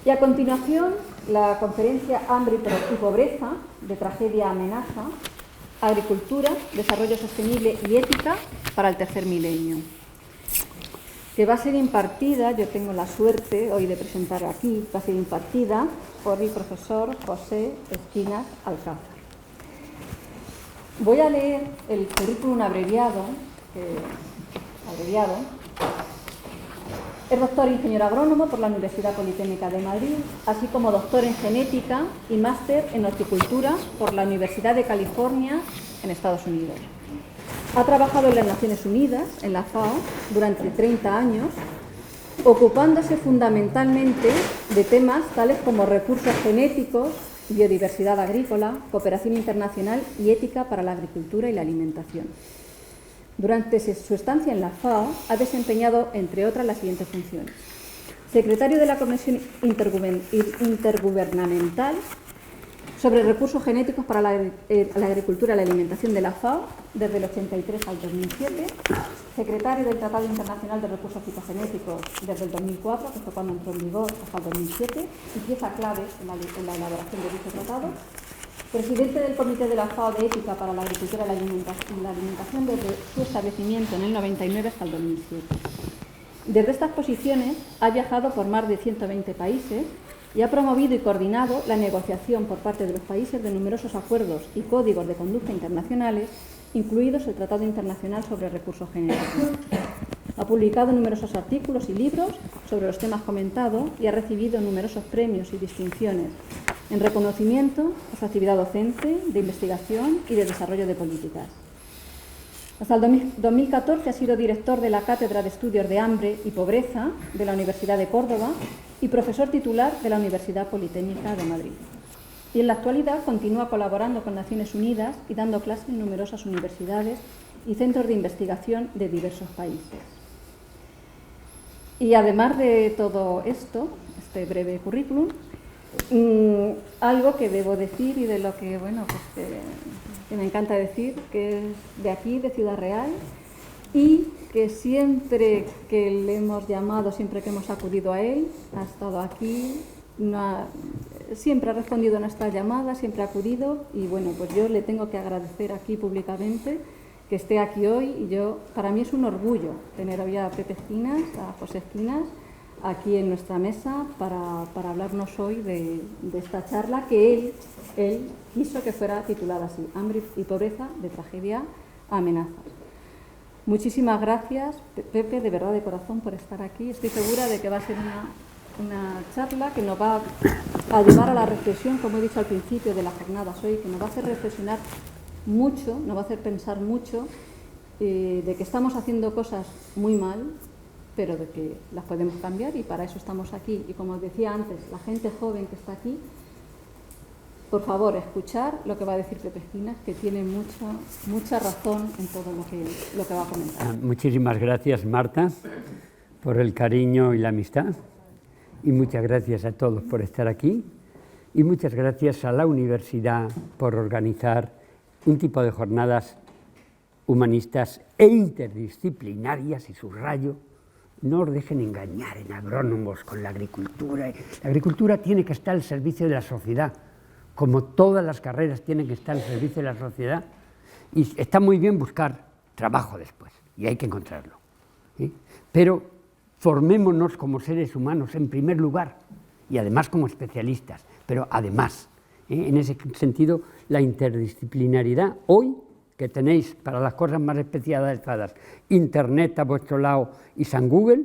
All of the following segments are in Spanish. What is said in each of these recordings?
Y a continuación, la conferencia Hambre y pobreza, de tragedia a amenaza, agricultura, desarrollo sostenible y ética para el tercer milenio, que va a ser impartida, yo tengo la suerte hoy de presentar aquí, va a ser impartida por el profesor José Espinas Alcázar. Voy a leer el currículum abreviado. Es doctor ingeniero agrónomo por la Universidad Politécnica de Madrid, así como doctor en genética y máster en horticultura por la Universidad de California en Estados Unidos. Ha trabajado en las Naciones Unidas, en la FAO, durante 30 años, ocupándose fundamentalmente de temas tales como recursos genéticos, biodiversidad agrícola, cooperación internacional y ética para la agricultura y la alimentación. Durante su estancia en la FAO ha desempeñado, entre otras, las siguientes funciones: secretario de la Comisión Intergubernamental sobre recursos genéticos para la agricultura y la alimentación de la FAO desde el 83 al 2007, secretario del Tratado Internacional de Recursos Fitogenéticos desde el 2004, que fue cuando entró en vigor, hasta el 2007, y pieza clave en la elaboración de dicho tratado, presidente del Comité de la FAO de Ética para la Agricultura y la Alimentación desde su establecimiento en el 99 hasta el 2007. Desde estas posiciones ha viajado por más de 120 países y ha promovido y coordinado la negociación por parte de los países de numerosos acuerdos y códigos de conducta internacionales, incluidos el Tratado Internacional sobre Recursos Genéticos. Ha publicado numerosos artículos y libros sobre los temas comentados y ha recibido numerosos premios y distinciones en reconocimiento a su actividad docente, de investigación y de desarrollo de políticas. Hasta el 2014 ha sido director de la Cátedra de Estudios de Hambre y Pobreza de la Universidad de Córdoba y profesor titular de la Universidad Politécnica de Madrid. Y en la actualidad continúa colaborando con Naciones Unidas y dando clases en numerosas universidades y centros de investigación de diversos países. Y además de todo esto, este breve currículum, algo que debo decir y de lo que, que me encanta decir, que es de aquí, de Ciudad Real, y que siempre que le hemos llamado, siempre que hemos acudido a él, ha estado aquí, siempre ha respondido a nuestras llamadas, siempre ha acudido, y bueno, pues yo le tengo que agradecer aquí públicamente que esté aquí hoy, y para mí es un orgullo tener hoy a Pepe Espinas, a José Espinas, aquí en nuestra mesa para hablarnos hoy de esta charla que él quiso que fuera titulada así: Hambre y pobreza, de tragedia a amenazas. Muchísimas gracias, Pepe, de verdad, de corazón, por estar aquí. Estoy segura de que va a ser una charla que nos va a llevar a la reflexión, como he dicho al principio de las jornadas hoy, que nos va a hacer reflexionar mucho, nos va a hacer pensar mucho de que estamos haciendo cosas muy mal, pero de que las podemos cambiar, y para eso estamos aquí. Y como os decía antes, la gente joven que está aquí, por favor, escuchar lo que va a decir Pepe Espinas, que tiene mucha razón en todo lo que va a comentar. Muchísimas gracias, Marta, por el cariño y la amistad, y muchas gracias a todos por estar aquí, y muchas gracias a la universidad por organizar un tipo de jornadas humanistas e interdisciplinarias, y subrayo, no os dejen engañar en agrónomos con la agricultura. La agricultura tiene que estar al servicio de la sociedad, como todas las carreras tienen que estar al servicio de la sociedad, y está muy bien buscar trabajo después, y hay que encontrarlo, ¿sí? Pero formémonos como seres humanos en primer lugar, y además como especialistas, pero además, en ese sentido, la interdisciplinariedad hoy, que tenéis para las cosas más especializadas, Internet a vuestro lado y San Google,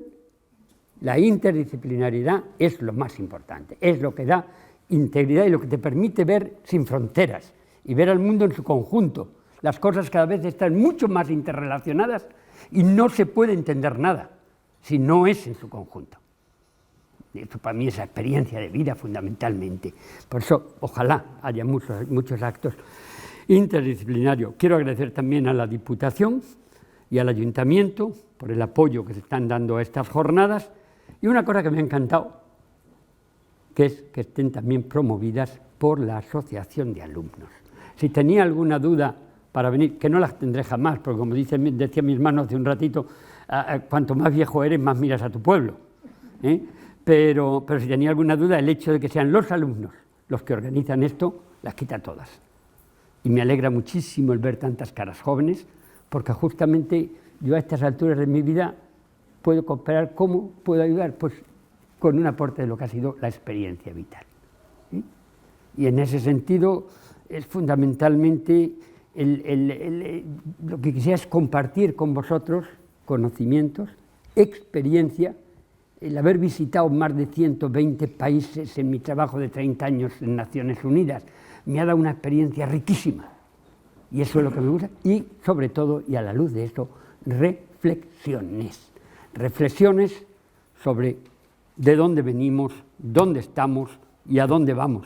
la interdisciplinariedad es lo más importante, es lo que da integridad y lo que te permite ver sin fronteras y ver al mundo en su conjunto. Las cosas cada vez están mucho más interrelacionadas y no se puede entender nada si no es en su conjunto. Esto para mí es la experiencia de vida fundamentalmente. Por eso, ojalá haya muchos actos interdisciplinarios. Quiero agradecer también a la Diputación y al Ayuntamiento por el apoyo que se están dando a estas jornadas, y una cosa que me ha encantado, que es que estén también promovidas por la Asociación de Alumnos. Si tenía alguna duda para venir, que no las tendré jamás, porque como decía mi hermano hace un ratito, cuanto más viejo eres, más miras a tu pueblo, pero si tenía alguna duda, el hecho de que sean los alumnos los que organizan esto, las quita todas. Y me alegra muchísimo el ver tantas caras jóvenes, porque justamente yo a estas alturas de mi vida puedo comparar cómo puedo ayudar, pues con un aporte de lo que ha sido la experiencia vital. ¿Sí? Y en ese sentido es fundamentalmente lo que quisiera es compartir con vosotros conocimientos, experiencia, el haber visitado más de 120 países en mi trabajo de 30 años en Naciones Unidas, me ha dado una experiencia riquísima. Y eso es lo que me gusta. Y sobre todo, y a la luz de esto, reflexiones. Reflexiones sobre de dónde venimos, dónde estamos y a dónde vamos.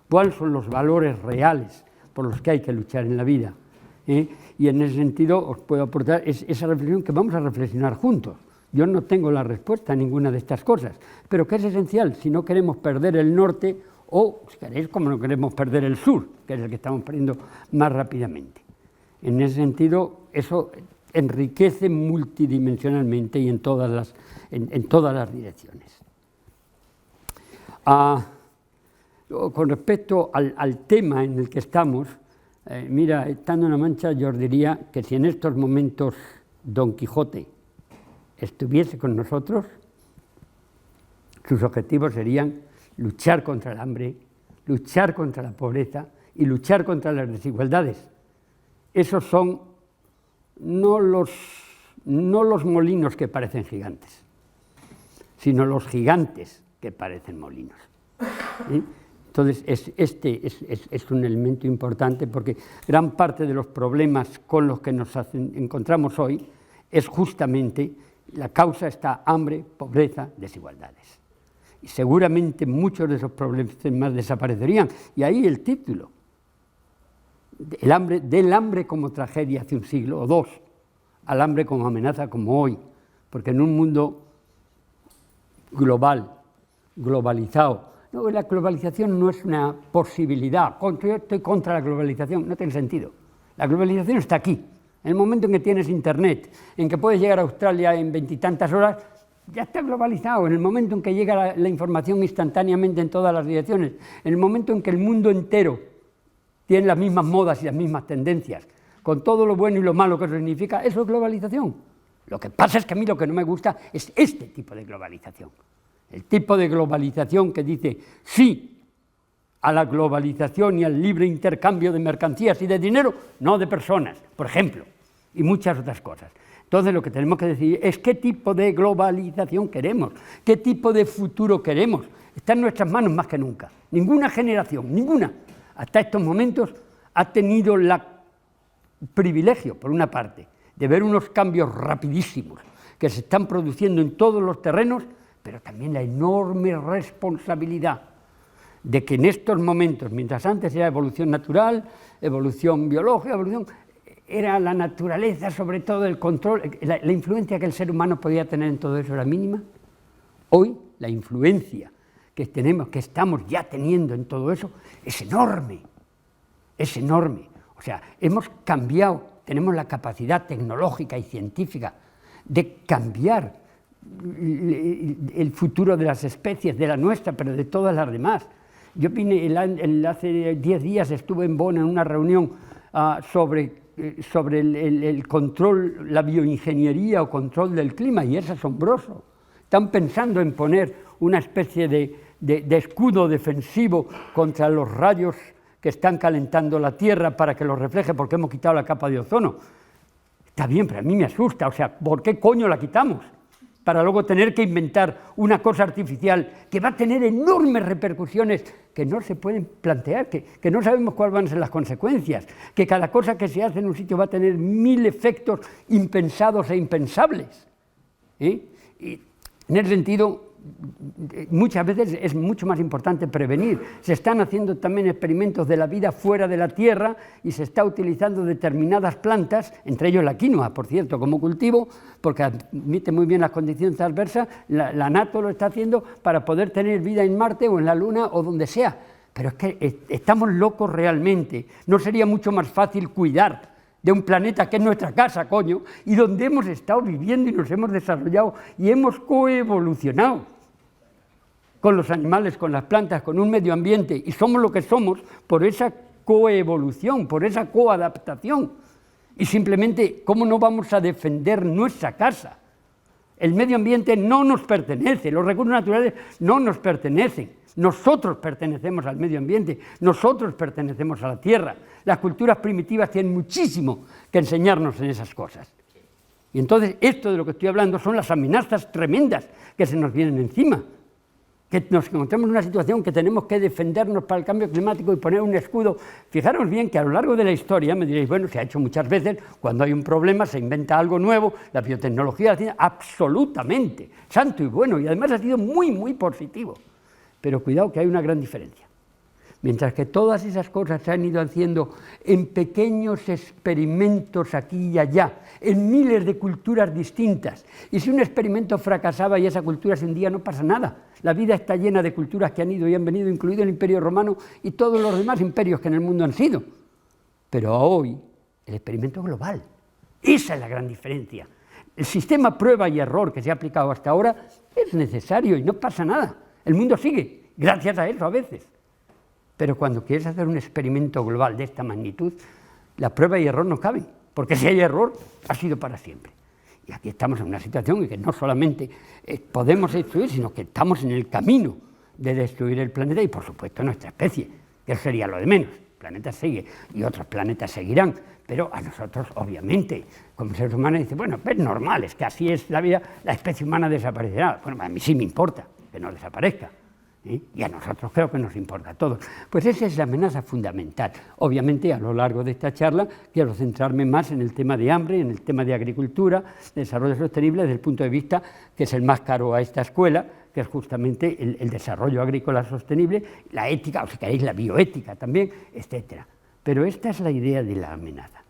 Cuáles son los valores reales por los que hay que luchar en la vida. Y en ese sentido os puedo aportar esa reflexión que vamos a reflexionar juntos. Yo no tengo la respuesta a ninguna de estas cosas, pero que es esencial si no queremos perder el norte o, si queréis, como no queremos perder el sur, que es el que estamos perdiendo más rápidamente. En ese sentido, eso enriquece multidimensionalmente y en todas las direcciones. Con respecto al tema en el que estamos, mira, estando en La Mancha, yo os diría que si en estos momentos Don Quijote estuviese con nosotros, sus objetivos serían luchar contra el hambre, luchar contra la pobreza y luchar contra las desigualdades. Esos son no los molinos que parecen gigantes, sino los gigantes que parecen molinos. ¿Sí? Entonces, este es un elemento importante porque gran parte de los problemas con los que nos encontramos hoy es justamente la causa está hambre, pobreza, desigualdades. Y seguramente muchos de esos problemas desaparecerían. Y ahí el título, del hambre como tragedia hace un siglo o dos, al hambre como amenaza como hoy. Porque en un mundo globalizado, no, la globalización no es una posibilidad. Yo estoy contra la globalización, no tiene sentido. La globalización está aquí. En el momento en que tienes internet, en que puedes llegar a Australia en 20 y tantas horas, ya está globalizado. En el momento en que llega la información instantáneamente en todas las direcciones, en el momento en que el mundo entero tiene las mismas modas y las mismas tendencias, con todo lo bueno y lo malo que eso significa, eso es globalización. Lo que pasa es que a mí lo que no me gusta es este tipo de globalización. El tipo de globalización que dice sí a la globalización y al libre intercambio de mercancías y de dinero, no de personas, por ejemplo, y muchas otras cosas. Entonces lo que tenemos que decidir es qué tipo de globalización queremos, qué tipo de futuro queremos. Está en nuestras manos más que nunca. Ninguna generación, ninguna, hasta estos momentos, ha tenido el privilegio, por una parte, de ver unos cambios rapidísimos que se están produciendo en todos los terrenos, pero también la enorme responsabilidad de que en estos momentos, mientras antes era evolución natural, evolución biológica, era la naturaleza, sobre todo el control, la influencia que el ser humano podía tener en todo eso era mínima. Hoy la influencia que estamos ya teniendo en todo eso es enorme, es enorme. O sea, hemos cambiado, tenemos la capacidad tecnológica y científica de cambiar el futuro de las especies, de la nuestra, pero de todas las demás. Yo vine hace 10 días, estuve en Bonn en una reunión sobre el control, la bioingeniería o control del clima, y es asombroso. Están pensando en poner una especie de escudo defensivo contra los rayos que están calentando la Tierra para que los refleje, porque hemos quitado la capa de ozono. Está bien, pero a mí me asusta, o sea, ¿por qué coño la quitamos? Para luego tener que inventar una cosa artificial que va a tener enormes repercusiones que no se pueden plantear, que no sabemos cuáles van a ser las consecuencias, que cada cosa que se hace en un sitio va a tener 1000 efectos impensados e impensables. Y en ese sentido, muchas veces es mucho más importante prevenir. Se están haciendo también experimentos de la vida fuera de la Tierra y se está utilizando determinadas plantas, entre ellos la quinoa, por cierto, como cultivo, porque admite muy bien las condiciones adversas. La NATO lo está haciendo para poder tener vida en Marte o en la Luna o donde sea. Pero es que estamos locos realmente. ¿No sería mucho más fácil cuidar de un planeta que es nuestra casa, coño, y donde hemos estado viviendo y nos hemos desarrollado y hemos coevolucionado? con los animales, con las plantas, con un medio ambiente, y somos lo que somos por esa coevolución, por esa coadaptación. Y simplemente, ¿cómo no vamos a defender nuestra casa? El medio ambiente no nos pertenece, los recursos naturales no nos pertenecen. Nosotros pertenecemos al medio ambiente, nosotros pertenecemos a la tierra. Las culturas primitivas tienen muchísimo que enseñarnos en esas cosas. Y entonces, esto de lo que estoy hablando son las amenazas tremendas que se nos vienen encima. Que nos encontramos en una situación que tenemos que defendernos para el cambio climático y poner un escudo. Fijaros bien que a lo largo de la historia, me diréis, bueno, se ha hecho muchas veces, cuando hay un problema se inventa algo nuevo, la biotecnología la tiene absolutamente, santo y bueno, y además ha sido muy, muy positivo. Pero cuidado que hay una gran diferencia. Mientras que todas esas cosas se han ido haciendo en pequeños experimentos aquí y allá, en miles de culturas distintas, y si un experimento fracasaba y esa cultura se hundía, no pasa nada. La vida está llena de culturas que han ido y han venido, incluido el Imperio Romano y todos los demás imperios que en el mundo han sido. Pero hoy, el experimento global, esa es la gran diferencia. El sistema prueba y error que se ha aplicado hasta ahora es necesario y no pasa nada. El mundo sigue, gracias a eso a veces. Pero cuando quieres hacer un experimento global de esta magnitud, la prueba y error no caben, porque si hay error, ha sido para siempre. Y aquí estamos en una situación en que no solamente podemos destruir, sino que estamos en el camino de destruir el planeta y, por supuesto, nuestra especie, que eso sería lo de menos. El planeta sigue y otros planetas seguirán, pero a nosotros, obviamente, como seres humanos, dice, bueno, es normal, es que así es la vida, la especie humana desaparecerá. Bueno, a mí sí me importa que no desaparezca. Y a nosotros creo que nos importa a todos. Pues esa es la amenaza fundamental. Obviamente, a lo largo de esta charla, quiero centrarme más en el tema de hambre, en el tema de agricultura, desarrollo sostenible, desde el punto de vista que es el más caro a esta escuela, que es justamente el desarrollo agrícola sostenible, la ética, o si queréis, la bioética también, etcétera. Pero esta es la idea de la amenaza.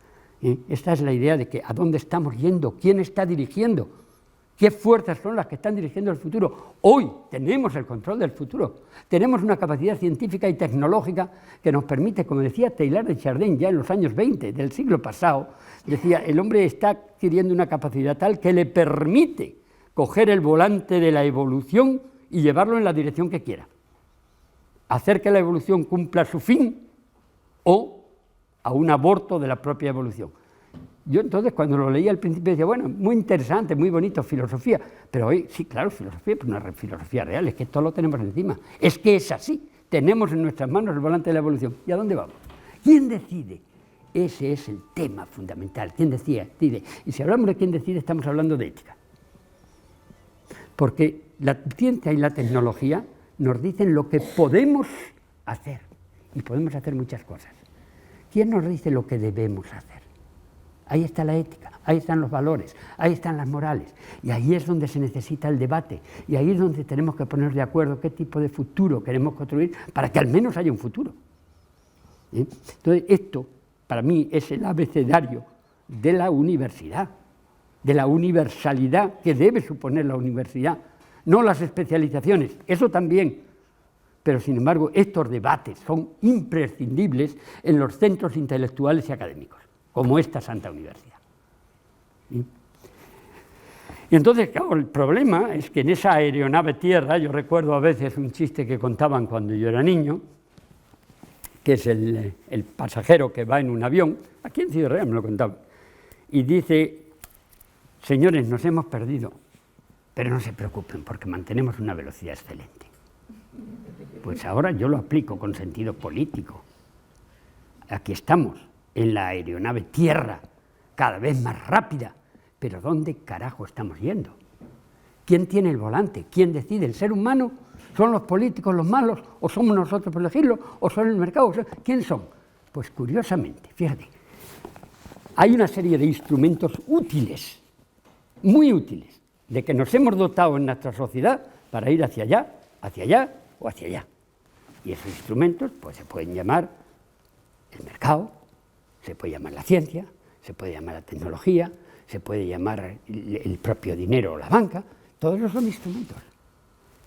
Esta es la idea de que a dónde estamos yendo, quién está dirigiendo. ¿Qué fuerzas son las que están dirigiendo el futuro? Hoy tenemos el control del futuro. Tenemos una capacidad científica y tecnológica que nos permite, como decía Teilhard de Chardin ya en los años 20 del siglo pasado, decía, el hombre está adquiriendo una capacidad tal que le permite coger el volante de la evolución y llevarlo en la dirección que quiera. Hacer que la evolución cumpla su fin o a un aborto de la propia evolución. Yo entonces cuando lo leía al principio decía, bueno, muy interesante, muy bonito, filosofía, pero hoy, sí, claro, filosofía, pero no es filosofía real, es que todo lo tenemos encima, es que es así, tenemos en nuestras manos el volante de la evolución. ¿Y a dónde vamos? ¿Quién decide? Ese es el tema fundamental, ¿quién decide? Y si hablamos de quién decide, estamos hablando de ética. Porque la ciencia y la tecnología nos dicen lo que podemos hacer, y podemos hacer muchas cosas. ¿Quién nos dice lo que debemos hacer? Ahí está la ética, ahí están los valores, ahí están las morales, y ahí es donde se necesita el debate, y ahí es donde tenemos que ponernos de acuerdo qué tipo de futuro queremos construir para que al menos haya un futuro. Entonces, esto para mí es el abecedario de la universidad, de la universalidad que debe suponer la universidad, no las especializaciones, eso también, pero sin embargo estos debates son imprescindibles en los centros intelectuales y académicos, como esta Santa Universidad. Y entonces, claro, el problema es que en esa aeronave tierra, yo recuerdo a veces un chiste que contaban cuando yo era niño, que es el pasajero que va en un avión, aquí en Ciudad Real me lo contaban, y dice, señores, nos hemos perdido, pero no se preocupen porque mantenemos una velocidad excelente. Pues ahora yo lo aplico con sentido político. Aquí estamos, en la aeronave tierra, cada vez más rápida, pero ¿dónde carajo estamos yendo? ¿Quién tiene el volante? ¿Quién decide? ¿El ser humano? ¿Son los políticos los malos? ¿O somos nosotros por elegirlo? ¿O son el mercado? ¿Quién son? Pues curiosamente, fíjate, hay una serie de instrumentos útiles, muy útiles, de que nos hemos dotado en nuestra sociedad para ir hacia allá o hacia allá. Y esos instrumentos pues, se pueden llamar el mercado, se puede llamar la ciencia, se puede llamar la tecnología, se puede llamar el propio dinero o la banca, todos esos son instrumentos.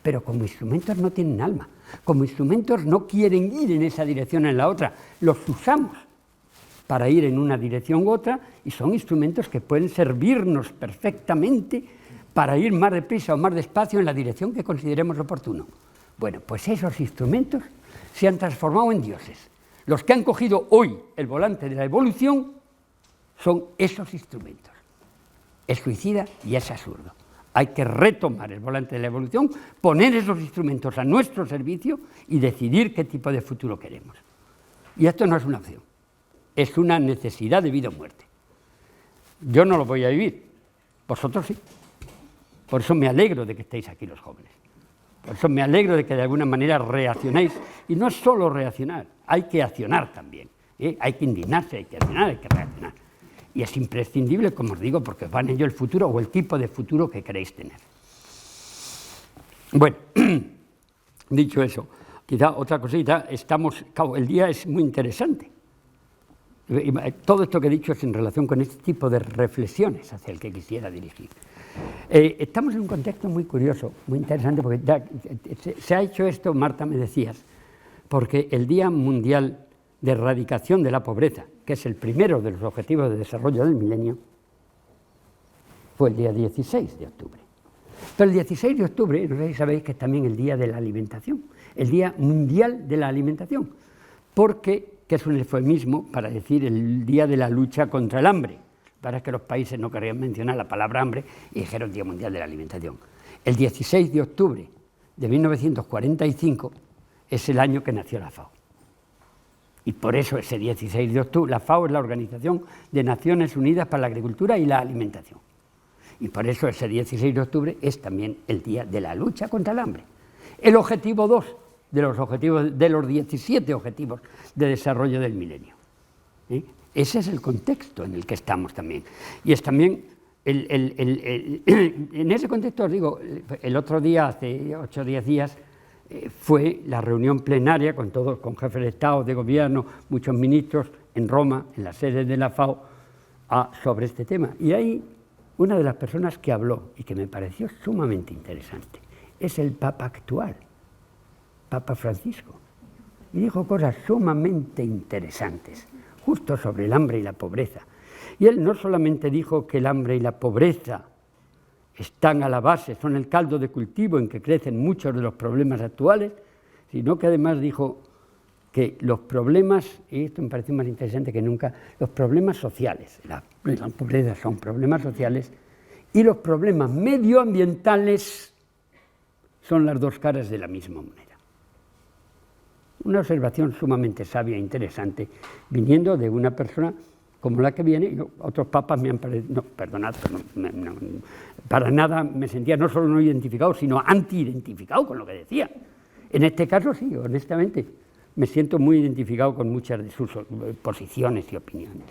Pero como instrumentos no tienen alma, como instrumentos no quieren ir en esa dirección o en la otra, los usamos para ir en una dirección u otra y son instrumentos que pueden servirnos perfectamente para ir más deprisa o más despacio en la dirección que consideremos oportuno. Bueno, pues esos instrumentos se han transformado en dioses. Los que han cogido hoy el volante de la evolución son esos instrumentos. Es suicida y es absurdo. Hay que retomar el volante de la evolución, poner esos instrumentos a nuestro servicio y decidir qué tipo de futuro queremos. Y esto no es una opción, es una necesidad de vida o muerte. Yo no lo voy a vivir, vosotros sí. Por eso me alegro de que estéis aquí los jóvenes. Por eso me alegro de que de alguna manera reaccionéis. Y no es solo reaccionar, hay que accionar también. Hay que indignarse, hay que accionar, hay que reaccionar. Y es imprescindible, como os digo, porque os va en ello el futuro o el tipo de futuro que queréis tener. Bueno, dicho eso, quizá otra cosita, el día es muy interesante. Todo esto que he dicho es en relación con este tipo de reflexiones hacia el que quisiera dirigir. Estamos en un contexto muy curioso, muy interesante, porque se ha hecho esto, Marta, me decías, porque el Día Mundial de Erradicación de la Pobreza, que es el primero de los Objetivos de Desarrollo del Milenio, fue el día 16 de octubre. Pero el 16 de octubre, no sé si sabéis que es también el Día de la Alimentación, el Día Mundial de la Alimentación, que es un eufemismo para decir el Día de la Lucha contra el Hambre. Para que los países no querían mencionar la palabra hambre y dijeron Día Mundial de la Alimentación. El 16 de octubre de 1945 es el año que nació la FAO. Y por eso ese 16 de octubre, la FAO es la Organización de Naciones Unidas para la Agricultura y la Alimentación. Y por eso ese 16 de octubre es también el Día de la Lucha contra el Hambre. El objetivo 2 de los 17 Objetivos de Desarrollo del Milenio. Ese es el contexto en el que estamos también. Y es también, en ese contexto os digo, el otro día, hace 8 o 10 días, fue la reunión plenaria con todos, con jefes de Estado, de Gobierno, muchos ministros, en Roma, en la sede de la FAO, sobre este tema. Y ahí una de las personas que habló, y que me pareció sumamente interesante, es el Papa actual, Papa Francisco. Y dijo cosas sumamente interesantes, justo sobre el hambre y la pobreza. Y él no solamente dijo que el hambre y la pobreza están a la base, son el caldo de cultivo en que crecen muchos de los problemas actuales, sino que además dijo que los problemas, y esto me pareció más interesante que nunca, los problemas sociales, la pobreza son problemas sociales, y los problemas medioambientales son las dos caras de la misma moneda. Una observación sumamente sabia e interesante, viniendo de una persona como la que viene, y otros papas me han parecido, no, perdonad, pero no, para nada me sentía no solo no identificado, sino anti-identificado con lo que decía. En este caso sí, honestamente, me siento muy identificado con muchas de sus posiciones y opiniones.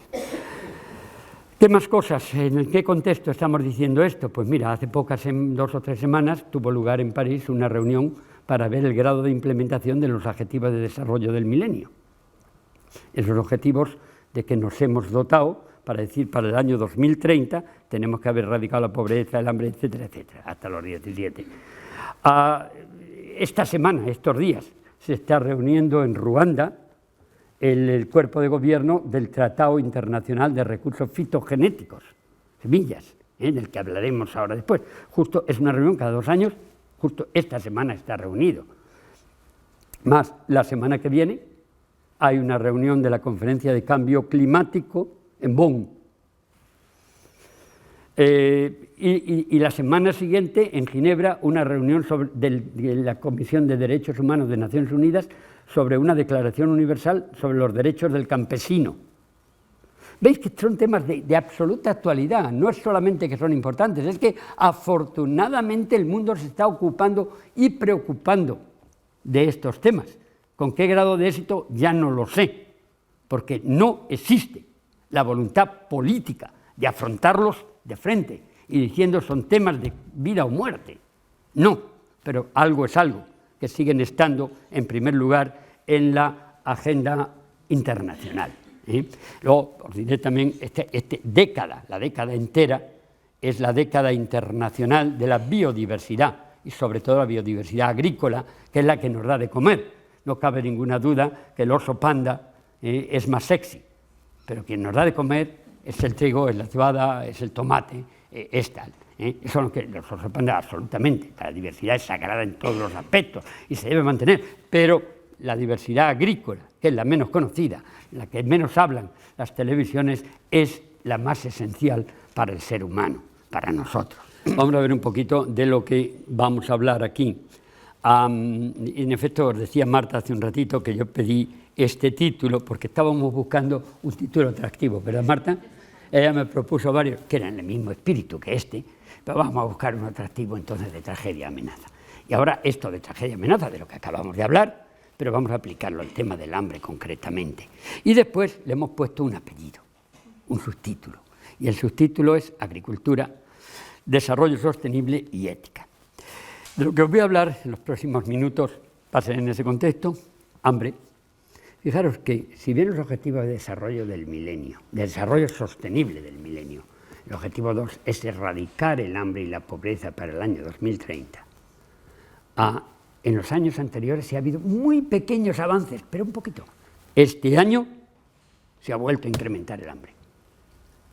¿Qué más cosas? ¿En qué contexto estamos diciendo esto? Pues mira, hace pocas, 2 o 3 semanas, tuvo lugar en París una reunión para ver el grado de implementación de los Objetivos de Desarrollo del Milenio. Esos objetivos de que nos hemos dotado para decir para el año 2030 tenemos que haber erradicado la pobreza, el hambre, etcétera, etcétera, hasta los 17. Esta semana, estos días, se está reuniendo en Ruanda el cuerpo de gobierno del Tratado Internacional de Recursos Fitogenéticos, semillas, del que hablaremos ahora después. Justo es una reunión cada 2 años, justo esta semana está reunido. Más la semana que viene hay una reunión de la Conferencia de Cambio Climático en Bonn. Y la semana siguiente, en Ginebra, una reunión de la Comisión de Derechos Humanos de Naciones Unidas sobre una declaración universal sobre los derechos del campesino. Veis que son temas de absoluta actualidad, no es solamente que son importantes, es que afortunadamente el mundo se está ocupando y preocupando de estos temas. ¿Con qué grado de éxito? Ya no lo sé, porque no existe la voluntad política de afrontarlos de frente y diciendo son temas de vida o muerte. No, pero algo es algo, que siguen estando en primer lugar en la agenda internacional. Luego os diré también, la década entera es la década internacional de la biodiversidad y sobre todo la biodiversidad agrícola, que es la que nos da de comer. No cabe ninguna duda que el oso panda es más sexy, pero quien nos da de comer es el trigo, es la cebada, es el tomate, es tal. Eso no que nos sorprende absolutamente. La diversidad es sagrada en todos los aspectos y se debe mantener, pero la diversidad agrícola, que es la menos conocida, la que menos hablan las televisiones, es la más esencial para el ser humano, para nosotros. Vamos a ver un poquito de lo que vamos a hablar aquí. En efecto, os decía Marta hace un ratito que yo pedí este título porque estábamos buscando un título atractivo, ¿verdad, Marta? Ella me propuso varios que eran el mismo espíritu que este, pero vamos a buscar un atractivo entonces de tragedia-amenaza. Y ahora esto de tragedia-amenaza, de lo que acabamos de hablar, pero vamos a aplicarlo al tema del hambre concretamente. Y después le hemos puesto un apellido, un subtítulo, y el subtítulo es Agricultura, Desarrollo Sostenible y Ética. De lo que os voy a hablar en los próximos minutos va a ser en ese contexto, hambre. Fijaros que si bien los objetivos de desarrollo del milenio, de desarrollo sostenible del milenio, el objetivo 2 es erradicar el hambre y la pobreza para el año 2030, en los años anteriores sí ha habido muy pequeños avances, pero un poquito. Este año se ha vuelto a incrementar el hambre.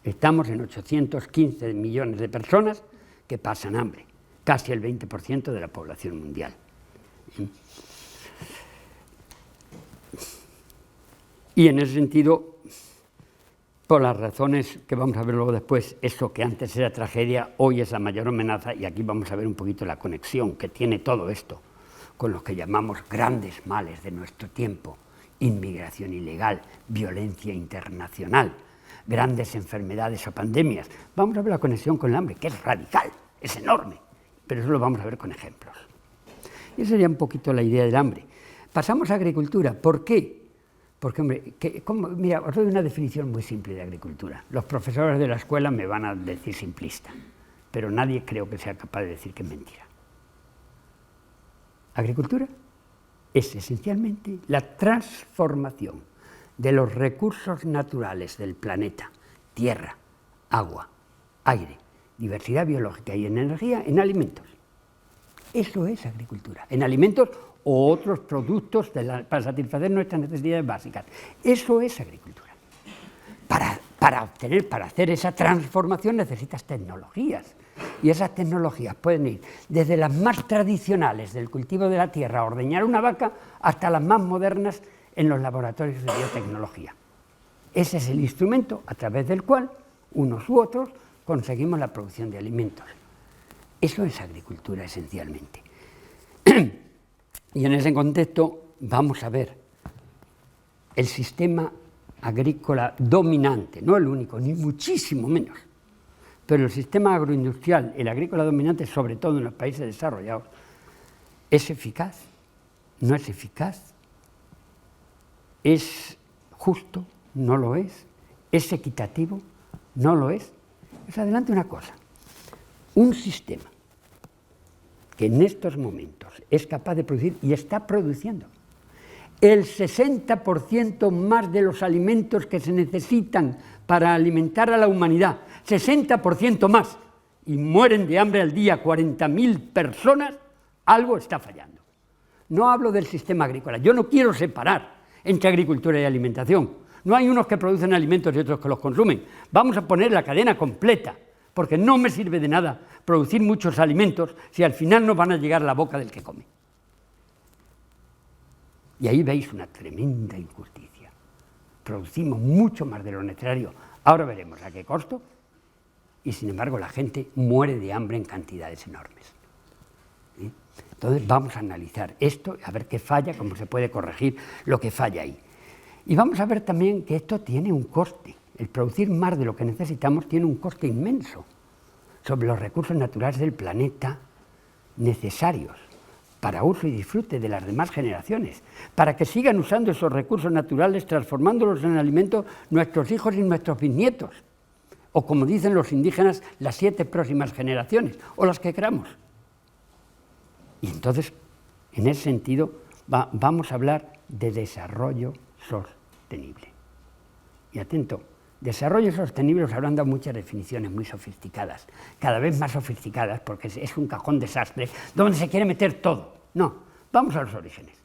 Estamos en 815 millones de personas que pasan hambre, casi el 20% de la población mundial. Y en ese sentido, por las razones que vamos a ver luego después, eso que antes era tragedia, hoy es la mayor amenaza, y aquí vamos a ver un poquito la conexión que tiene todo esto con los que llamamos grandes males de nuestro tiempo: inmigración ilegal, violencia internacional, grandes enfermedades o pandemias. Vamos a ver la conexión con el hambre, que es radical, es enorme, pero eso lo vamos a ver con ejemplos. Y esa sería un poquito la idea del hambre. Pasamos a agricultura. ¿Por qué? Porque, hombre, mira, os doy una definición muy simple de agricultura. Los profesores de la escuela me van a decir simplista, pero nadie creo que sea capaz de decir que es mentira. Agricultura es esencialmente la transformación de los recursos naturales del planeta, tierra, agua, aire, diversidad biológica y energía, en alimentos. Eso es agricultura, en alimentos o otros productos para satisfacer nuestras necesidades básicas. Eso es agricultura. Para hacer esa transformación necesitas tecnologías, y esas tecnologías pueden ir desde las más tradicionales del cultivo de la tierra, a ordeñar una vaca, hasta las más modernas en los laboratorios de biotecnología. Ese es el instrumento a través del cual unos u otros conseguimos la producción de alimentos. Eso es agricultura esencialmente. Y en ese contexto vamos a ver el sistema agrícola dominante, no el único, ni muchísimo menos, pero el sistema agroindustrial, el agrícola dominante, sobre todo en los países desarrollados, ¿es eficaz? ¿No es eficaz? ¿Es justo? ¿No lo es? ¿Es equitativo? ¿No lo es? Pues adelante una cosa, un sistema que en estos momentos es capaz de producir y está produciendo el 60% más de los alimentos que se necesitan para alimentar a la humanidad, 60% más, y mueren de hambre al día 40.000 personas, algo está fallando. No hablo del sistema agrícola, yo no quiero separar entre agricultura y alimentación. No hay unos que producen alimentos y otros que los consumen. Vamos a poner la cadena completa, porque no me sirve de nada producir muchos alimentos si al final no van a llegar a la boca del que come. Y ahí veis una tremenda injusticia. Producimos mucho más de lo necesario, ahora veremos a qué costo, y sin embargo la gente muere de hambre en cantidades enormes. ¿Sí? Entonces vamos a analizar esto, a ver qué falla, cómo se puede corregir lo que falla ahí. Y vamos a ver también que esto tiene un coste. El producir más de lo que necesitamos tiene un coste inmenso sobre los recursos naturales del planeta necesarios para uso y disfrute de las demás generaciones, para que sigan usando esos recursos naturales, transformándolos en alimento nuestros hijos y nuestros bisnietos, o como dicen los indígenas, las 7 próximas generaciones, o las que queramos. Y entonces, en ese sentido, vamos a hablar de desarrollo sostenible. Y atento, desarrollo sostenible, os habrán dado muchas definiciones muy sofisticadas, cada vez más sofisticadas, porque es un cajón desastre donde se quiere meter todo. No, vamos a los orígenes.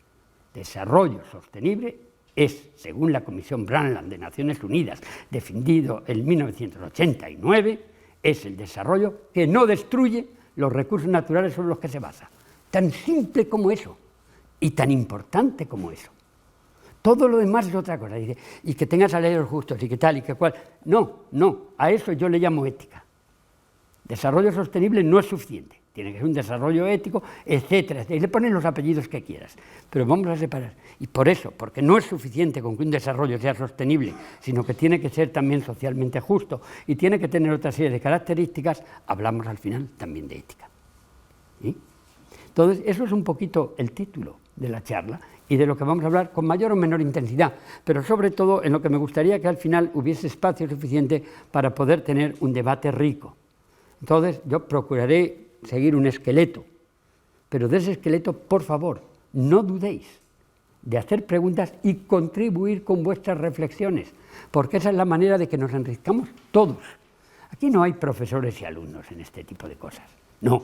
Desarrollo sostenible es, según la Comisión Brundtland de Naciones Unidas, definido en 1989, es el desarrollo que no destruye los recursos naturales sobre los que se basa. Tan simple como eso y tan importante como eso. Todo lo demás es otra cosa. Dice, y que tenga salarios justos y que tal y que cual. No, a eso yo le llamo ética. Desarrollo sostenible no es suficiente. Tiene que ser un desarrollo ético, etcétera, etcétera. Y le ponen los apellidos que quieras. Pero vamos a separar. Y por eso, porque no es suficiente con que un desarrollo sea sostenible, sino que tiene que ser también socialmente justo y tiene que tener otra serie de características, hablamos al final también de ética. ¿Sí? Entonces, eso es un poquito el título de la charla y de lo que vamos a hablar con mayor o menor intensidad, pero sobre todo en lo que me gustaría que al final hubiese espacio suficiente para poder tener un debate rico. Entonces, yo procuraré seguir un esqueleto, pero de ese esqueleto, por favor, no dudéis de hacer preguntas y contribuir con vuestras reflexiones, porque esa es la manera de que nos enriquezcamos todos. Aquí no hay profesores y alumnos en este tipo de cosas, no.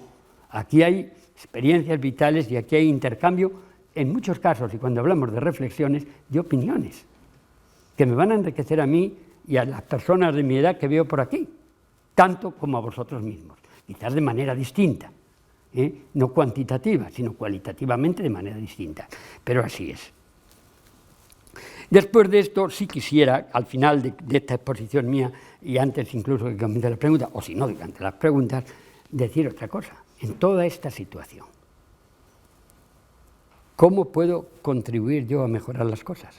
Aquí hay experiencias vitales y aquí hay intercambio, en muchos casos, y cuando hablamos de reflexiones, de opiniones, que me van a enriquecer a mí y a las personas de mi edad que veo por aquí, tanto como a vosotros mismos, quizás de manera distinta, no cuantitativa, sino cualitativamente de manera distinta, pero así es. Después de esto, sí quisiera, al final de esta exposición mía, y antes incluso que comience las preguntas, o si no, durante las preguntas, decir otra cosa. En toda esta situación, ¿cómo puedo contribuir yo a mejorar las cosas?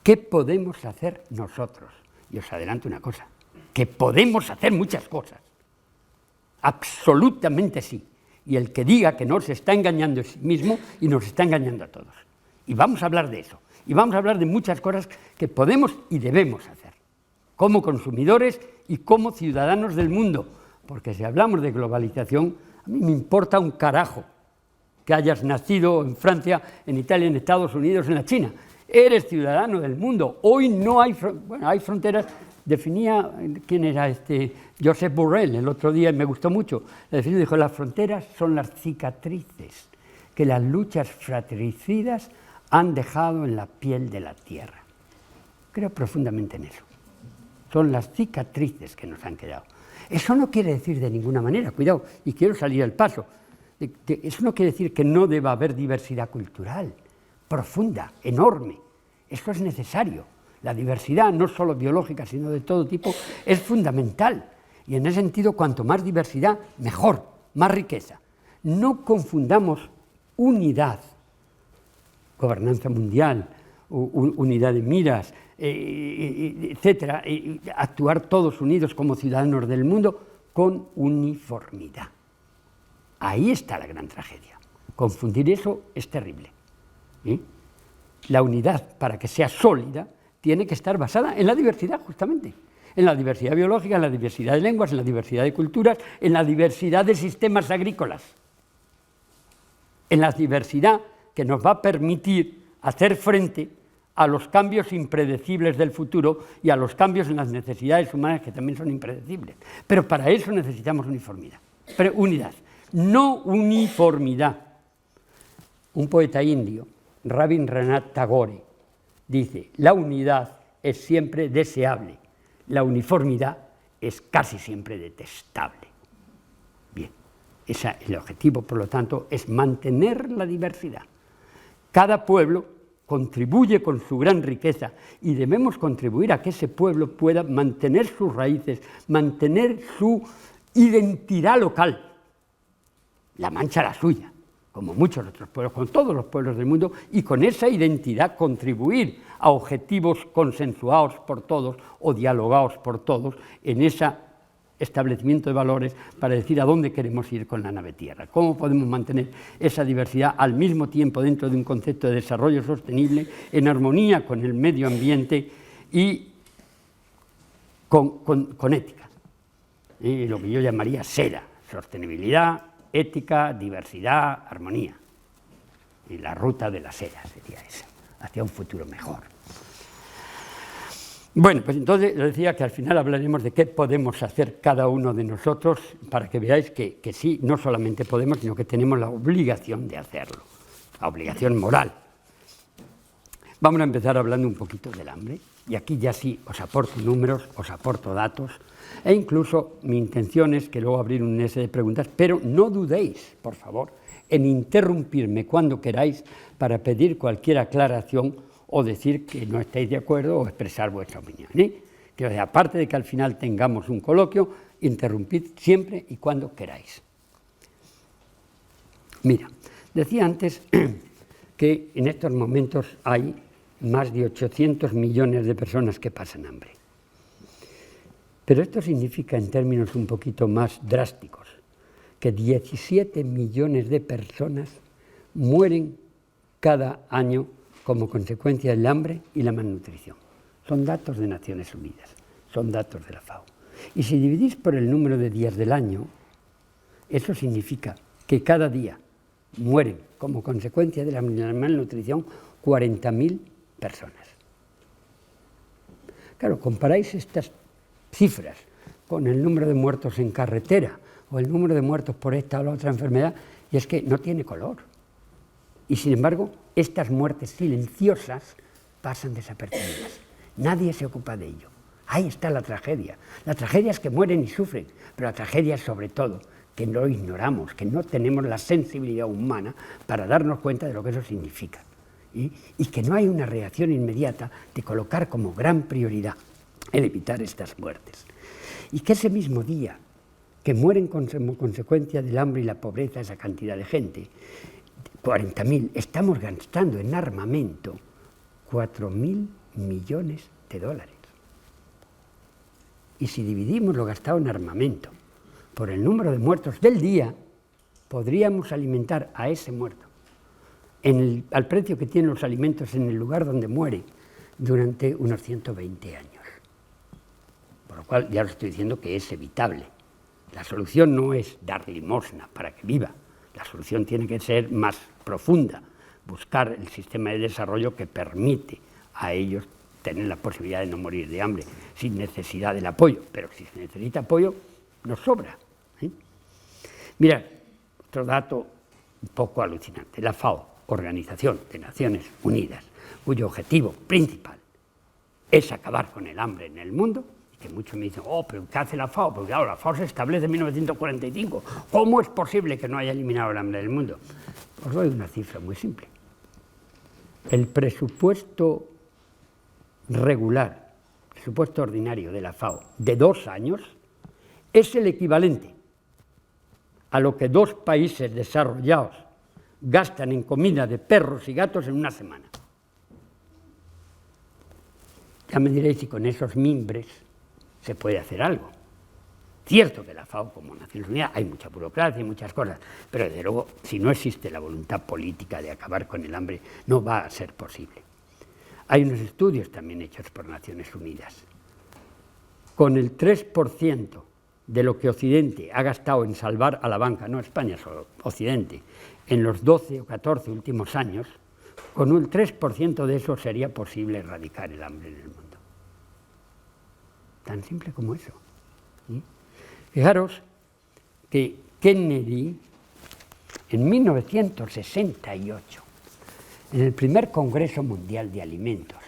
¿Qué podemos hacer nosotros? Y os adelanto una cosa, que podemos hacer muchas cosas, absolutamente sí, y el que diga que no se está engañando a sí mismo y nos está engañando a todos. Y vamos a hablar de eso, y vamos a hablar de muchas cosas que podemos y debemos hacer, como consumidores y como ciudadanos del mundo, porque si hablamos de globalización, a mí me importa un carajo que hayas nacido en Francia, en Italia, en Estados Unidos, en la China. Eres ciudadano del mundo. Hoy no hay, hay fronteras. Definía, ¿quién era Josep Borrell? El otro día me gustó mucho. Dijo, las fronteras son las cicatrices que las luchas fratricidas han dejado en la piel de la tierra. Creo profundamente en eso. Son las cicatrices que nos han quedado. Eso no quiere decir de ninguna manera, cuidado, y quiero salir al paso, eso no quiere decir que no deba haber diversidad cultural, profunda, enorme. Eso es necesario. La diversidad, no solo biológica, sino de todo tipo, es fundamental. Y en ese sentido, cuanto más diversidad, mejor, más riqueza. No confundamos unidad, gobernanza mundial, unidad de miras, etcétera, actuar todos unidos como ciudadanos del mundo, con uniformidad. Ahí está la gran tragedia. Confundir eso es terrible. La unidad, para que sea sólida, tiene que estar basada en la diversidad, justamente. En la diversidad biológica, en la diversidad de lenguas, en la diversidad de culturas, en la diversidad de sistemas agrícolas. En la diversidad que nos va a permitir hacer frente a los cambios impredecibles del futuro y a los cambios en las necesidades humanas que también son impredecibles. Pero para eso necesitamos uniformidad, pero unidad, no uniformidad. Un poeta indio, Rabindranath Tagore, dice, la unidad es siempre deseable, la uniformidad es casi siempre detestable. Bien, el objetivo, por lo tanto, es mantener la diversidad. Cada pueblo contribuye con su gran riqueza y debemos contribuir a que ese pueblo pueda mantener sus raíces, mantener su identidad local. La Mancha la suya, como muchos otros pueblos, como todos los pueblos del mundo, y con esa identidad contribuir a objetivos consensuados por todos o dialogados por todos en ese establecimiento de valores para decir a dónde queremos ir con la nave Tierra, cómo podemos mantener esa diversidad al mismo tiempo dentro de un concepto de desarrollo sostenible, en armonía con el medio ambiente y con ética, lo que yo llamaría SEDA, sostenibilidad, ética, diversidad, armonía. Y la ruta de la SEDA sería esa, hacia un futuro mejor. Bueno, pues entonces les decía que al final hablaremos de qué podemos hacer cada uno de nosotros para que veáis que sí, no solamente podemos, sino que tenemos la obligación de hacerlo, la obligación moral. Vamos a empezar hablando un poquito del hambre. y aquí ya sí os aporto números, os aporto datos, e incluso mi intención es que luego abrir un serie de preguntas, pero no dudéis, por favor, en interrumpirme cuando queráis para pedir cualquier aclaración o decir que no estáis de acuerdo o expresar vuestra opinión. Que aparte de que al final tengamos un coloquio, interrumpid siempre y cuando queráis. Mira, decía antes que en estos momentos hay más de 800 millones de personas que pasan hambre. Pero esto significa, en términos un poquito más drásticos, que 17 millones de personas mueren cada año como consecuencia del hambre y la malnutrición. Son datos de Naciones Unidas, son datos de la FAO. Y si dividís por el número de días del año, eso significa que cada día mueren como consecuencia de la malnutrición 40.000 personas. Claro, comparáis estas cifras con el número de muertos en carretera o el número de muertos por esta o la otra enfermedad, y es que no tiene color. Y sin embargo, estas muertes silenciosas pasan desapercibidas. Nadie se ocupa de ello. Ahí está la tragedia. La tragedia es que mueren y sufren, pero la tragedia es sobre todo que lo ignoramos, que no tenemos la sensibilidad humana para darnos cuenta de lo que eso significa. Y que no hay una reacción inmediata de colocar como gran prioridad el evitar estas muertes. Y que ese mismo día que mueren como consecuencia del hambre y la pobreza esa cantidad de gente, 40.000, estamos gastando en armamento 4.000 millones de dólares. Y si dividimos lo gastado en armamento por el número de muertos del día, podríamos alimentar a ese muerto al precio que tienen los alimentos en el lugar donde muere durante unos 120 años. Por lo cual ya os estoy diciendo que es evitable. La solución no es dar limosna para que viva, la solución tiene que ser más profunda, buscar el sistema de desarrollo que permite a ellos tener la posibilidad de no morir de hambre sin necesidad del apoyo, pero si se necesita apoyo, nos sobra. Mirad, otro dato un poco alucinante, la FAO, Organización de Naciones Unidas, cuyo objetivo principal es acabar con el hambre en el mundo, y que muchos me dicen, pero ¿qué hace la FAO? Porque claro, la FAO se establece en 1945, ¿cómo es posible que no haya eliminado el hambre del mundo? Os doy una cifra muy simple. El presupuesto regular, presupuesto ordinario de la FAO de 2 años es el equivalente a lo que 2 países desarrollados gastan en comida de perros y gatos en una semana. Ya me diréis si con esos mimbres se puede hacer algo. Cierto que la FAO, como Naciones Unidas, hay mucha burocracia y muchas cosas, pero desde luego, si no existe la voluntad política de acabar con el hambre, no va a ser posible. Hay unos estudios también hechos por Naciones Unidas. Con el 3% de lo que Occidente ha gastado en salvar a la banca, no España, solo Occidente, en los 12 o 14 últimos años, con un 3% de eso sería posible erradicar el hambre en el mundo. Tan simple como eso. ¿Sí? Fijaros que Kennedy, en 1968, en el primer Congreso Mundial de Alimentos,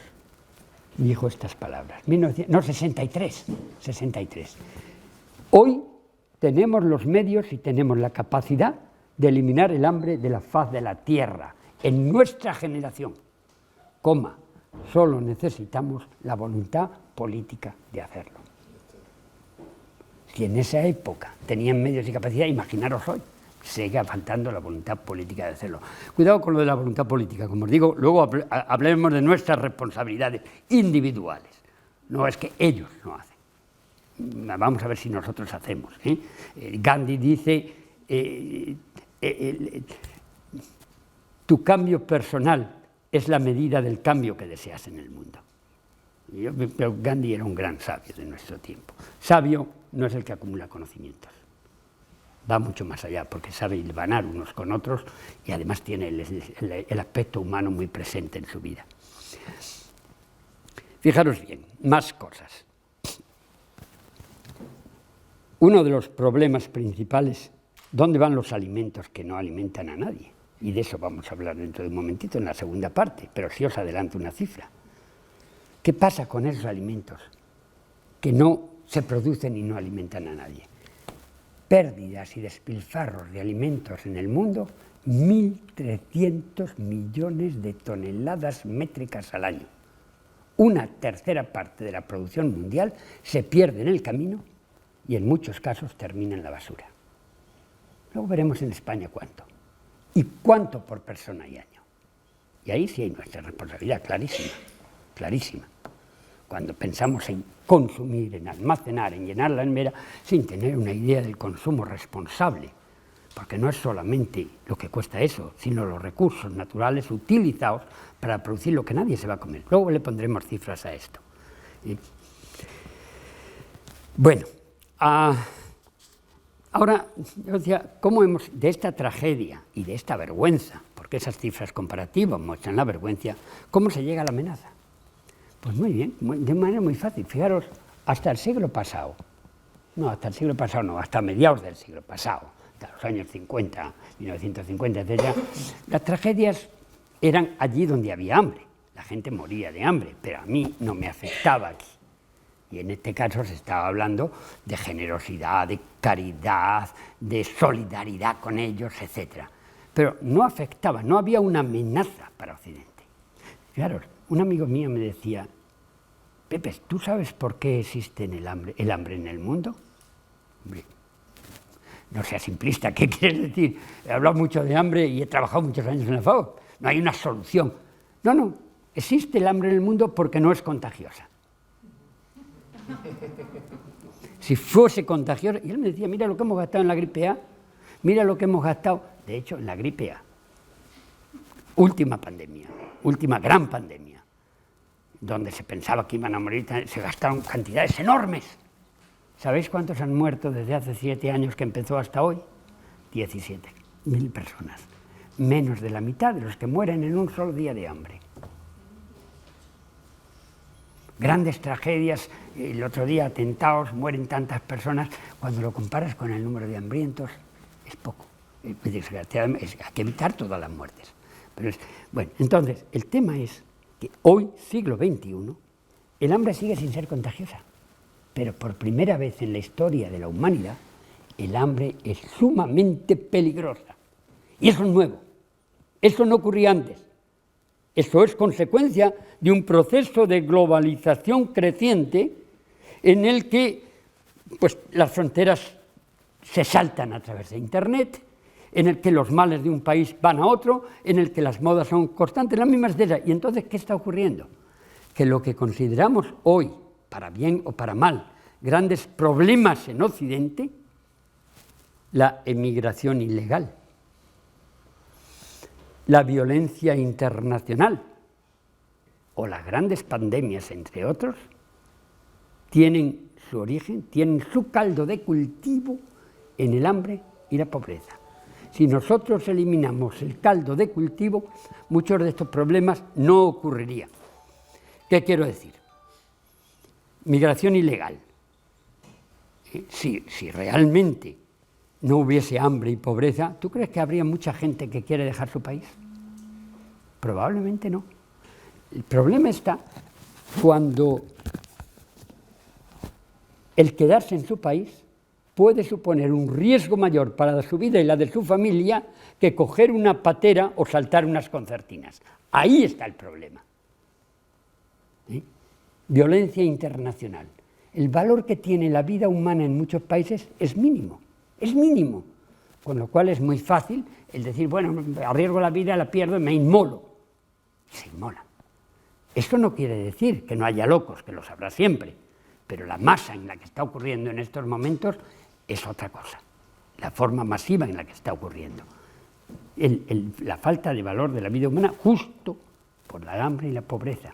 dijo estas palabras. 63. Hoy tenemos los medios y tenemos la capacidad de eliminar el hambre de la faz de la tierra, en nuestra generación, solo necesitamos la voluntad política de hacerlo. Si en esa época tenían medios y capacidad, imaginaros hoy, sigue faltando la voluntad política de hacerlo. Cuidado con lo de la voluntad política, como os digo, luego hablemos de nuestras responsabilidades individuales, no es que ellos no hacen. Vamos a ver si nosotros hacemos. Gandhi dice, tu cambio personal es la medida del cambio que deseas en el mundo. Pero Gandhi era un gran sabio de nuestro tiempo. Sabio no es el que acumula conocimientos, va mucho más allá, porque sabe hilvanar unos con otros y además tiene el aspecto humano muy presente en su vida. Fijaros bien, más cosas. Uno de los problemas principales, ¿dónde van los alimentos que no alimentan a nadie? Y de eso vamos a hablar dentro de un momentito en la segunda parte, pero sí os adelanto una cifra. ¿Qué pasa con esos alimentos que no se producen y no alimentan a nadie? Pérdidas y despilfarros de alimentos en el mundo, 1.300 millones de toneladas métricas al año. Una tercera parte de la producción mundial se pierde en el camino y en muchos casos termina en la basura. Luego veremos en España cuánto. Y cuánto por persona y año. Y ahí sí hay nuestra responsabilidad, clarísima, clarísima. Cuando pensamos en consumir, en almacenar, en llenar la nevera, sin tener una idea del consumo responsable, porque no es solamente lo que cuesta eso, sino los recursos naturales utilizados para producir lo que nadie se va a comer. Luego le pondremos cifras a esto. Bueno, ahora, yo decía, ¿cómo hemos, de esta tragedia y de esta vergüenza, porque esas cifras comparativas muestran la vergüenza, cómo se llega a la amenaza? Pues muy bien, de manera muy fácil. Fijaros, hasta el siglo pasado, hasta mediados del siglo pasado, hasta los años 50, 1950, etc., las tragedias eran allí donde había hambre. La gente moría de hambre, pero a mí no me afectaba aquí. Y en este caso se estaba hablando de generosidad, de caridad, de solidaridad con ellos, etc. Pero no afectaba, no había una amenaza para Occidente. Fijaros, un amigo mío me decía, Pepe, ¿tú sabes por qué existe el hambre en el mundo? Hombre, no sea simplista, ¿qué quieres decir? He hablado mucho de hambre y he trabajado muchos años en la FAO. No hay una solución. No, existe el hambre en el mundo porque no es contagiosa. Si fuese contagiosa, y él me decía, mira lo que hemos gastado en la gripe A, mira lo que hemos gastado, de hecho, en la gripe A. Última gran pandemia, donde se pensaba que iban a morir, se gastaron cantidades enormes. ¿Sabéis cuántos han muerto desde hace 7 años que empezó hasta hoy? 17.000 personas. Menos de la mitad de los que mueren en un solo día de hambre. Grandes tragedias, el otro día atentados, mueren tantas personas, cuando lo comparas con el número de hambrientos, es poco. Desgraciadamente, hay que evitar todas las muertes. Pero bueno, entonces, el tema es que hoy, siglo XXI, el hambre sigue sin ser contagiosa, pero por primera vez en la historia de la humanidad, el hambre es sumamente peligrosa. Y eso es nuevo, eso no ocurría antes. Eso es consecuencia de un proceso de globalización creciente en el que pues, las fronteras se saltan a través de Internet, en el que los males de un país van a otro, en el que las modas son constantes, las mismas de esas. Y entonces, ¿qué está ocurriendo? Que lo que consideramos hoy, para bien o para mal, grandes problemas en Occidente, la emigración ilegal, la violencia internacional o las grandes pandemias, entre otros, tienen su origen, tienen su caldo de cultivo en el hambre y la pobreza. Si nosotros eliminamos el caldo de cultivo, muchos de estos problemas no ocurrirían. ¿Qué quiero decir? Migración ilegal. Si realmente no hubiese hambre y pobreza, ¿tú crees que habría mucha gente que quiere dejar su país? Probablemente no. El problema está cuando el quedarse en su país puede suponer un riesgo mayor para su vida y la de su familia que coger una patera o saltar unas concertinas. Ahí está el problema. Violencia internacional. El valor que tiene la vida humana en muchos países es mínimo, con lo cual es muy fácil el decir, bueno, arriesgo la vida, la pierdo y me inmolo. Se inmola. Esto no quiere decir que no haya locos, que los habrá siempre, pero la masa en la que está ocurriendo en estos momentos es otra cosa, la forma masiva en la que está ocurriendo. La falta de valor de la vida humana justo por la hambre y la pobreza.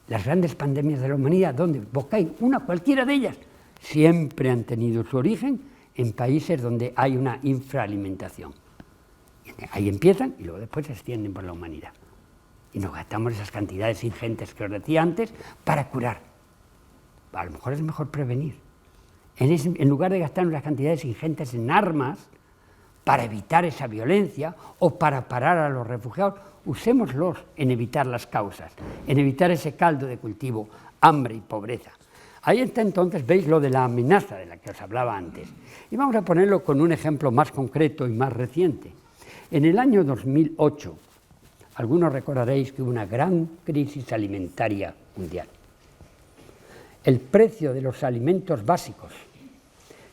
Las grandes pandemias de la humanidad, donde buscáis cualquiera de ellas, siempre han tenido su origen en países donde hay una infraalimentación. Ahí empiezan y luego después se extienden por la humanidad. Y nos gastamos esas cantidades ingentes que os decía antes para curar. A lo mejor es mejor prevenir. En lugar de gastar unas cantidades ingentes en armas para evitar esa violencia o para parar a los refugiados, usémoslos en evitar las causas, en evitar ese caldo de cultivo, hambre y pobreza. Ahí está entonces, veis lo de la amenaza de la que os hablaba antes. Y vamos a ponerlo con un ejemplo más concreto y más reciente. En el año 2008, algunos recordaréis que hubo una gran crisis alimentaria mundial. El precio de los alimentos básicos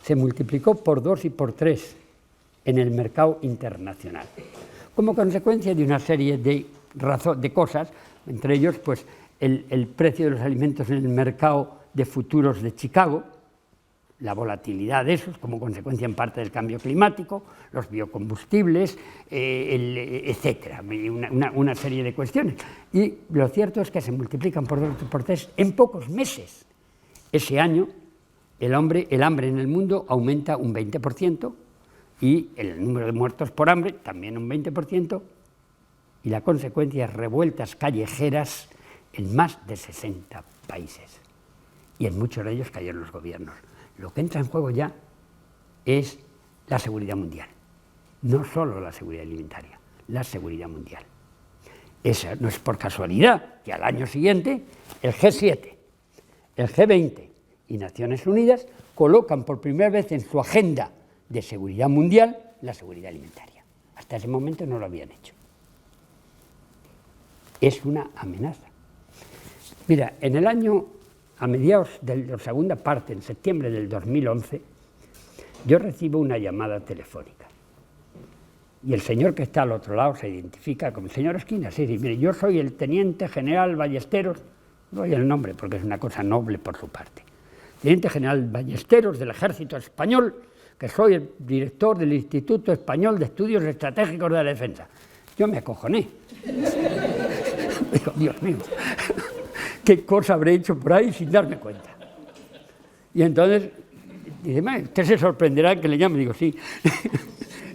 se multiplicó por 2 y por 3 en el mercado internacional, como consecuencia de una serie de cosas, entre ellos pues, el precio de los alimentos en el mercado de futuros de Chicago, la volatilidad de esos como consecuencia en parte del cambio climático, los biocombustibles, etcétera, una serie de cuestiones. Y lo cierto es que se multiplican por 2 y por 3 en pocos meses. Ese año el hambre en el mundo aumenta un 20%, y el número de muertos por hambre también un 20%, y la consecuencia es revueltas callejeras en más de 60 países. Y en muchos de ellos cayeron los gobiernos. Lo que entra en juego ya es la seguridad mundial, no solo la seguridad alimentaria, la seguridad mundial. Esa no es por casualidad que al año siguiente el G7, el G20 y Naciones Unidas colocan por primera vez en su agenda de seguridad mundial la seguridad alimentaria. Hasta ese momento no lo habían hecho. Es una amenaza. Mira, en el año, a mediados de la segunda parte, en septiembre del 2011, yo recibo una llamada telefónica. Y el señor que está al otro lado se identifica como el señor Esquina. Sí, mire, yo soy el teniente general Ballesteros, no doy el nombre porque es una cosa noble por su parte. Teniente general Ballesteros del Ejército Español, que soy el director del Instituto Español de Estudios Estratégicos de la Defensa. Yo me acojoné. Digo, Dios mío, ¿qué cosa habré hecho por ahí sin darme cuenta? Y entonces, dice, usted se sorprenderá que le llame. Digo, sí.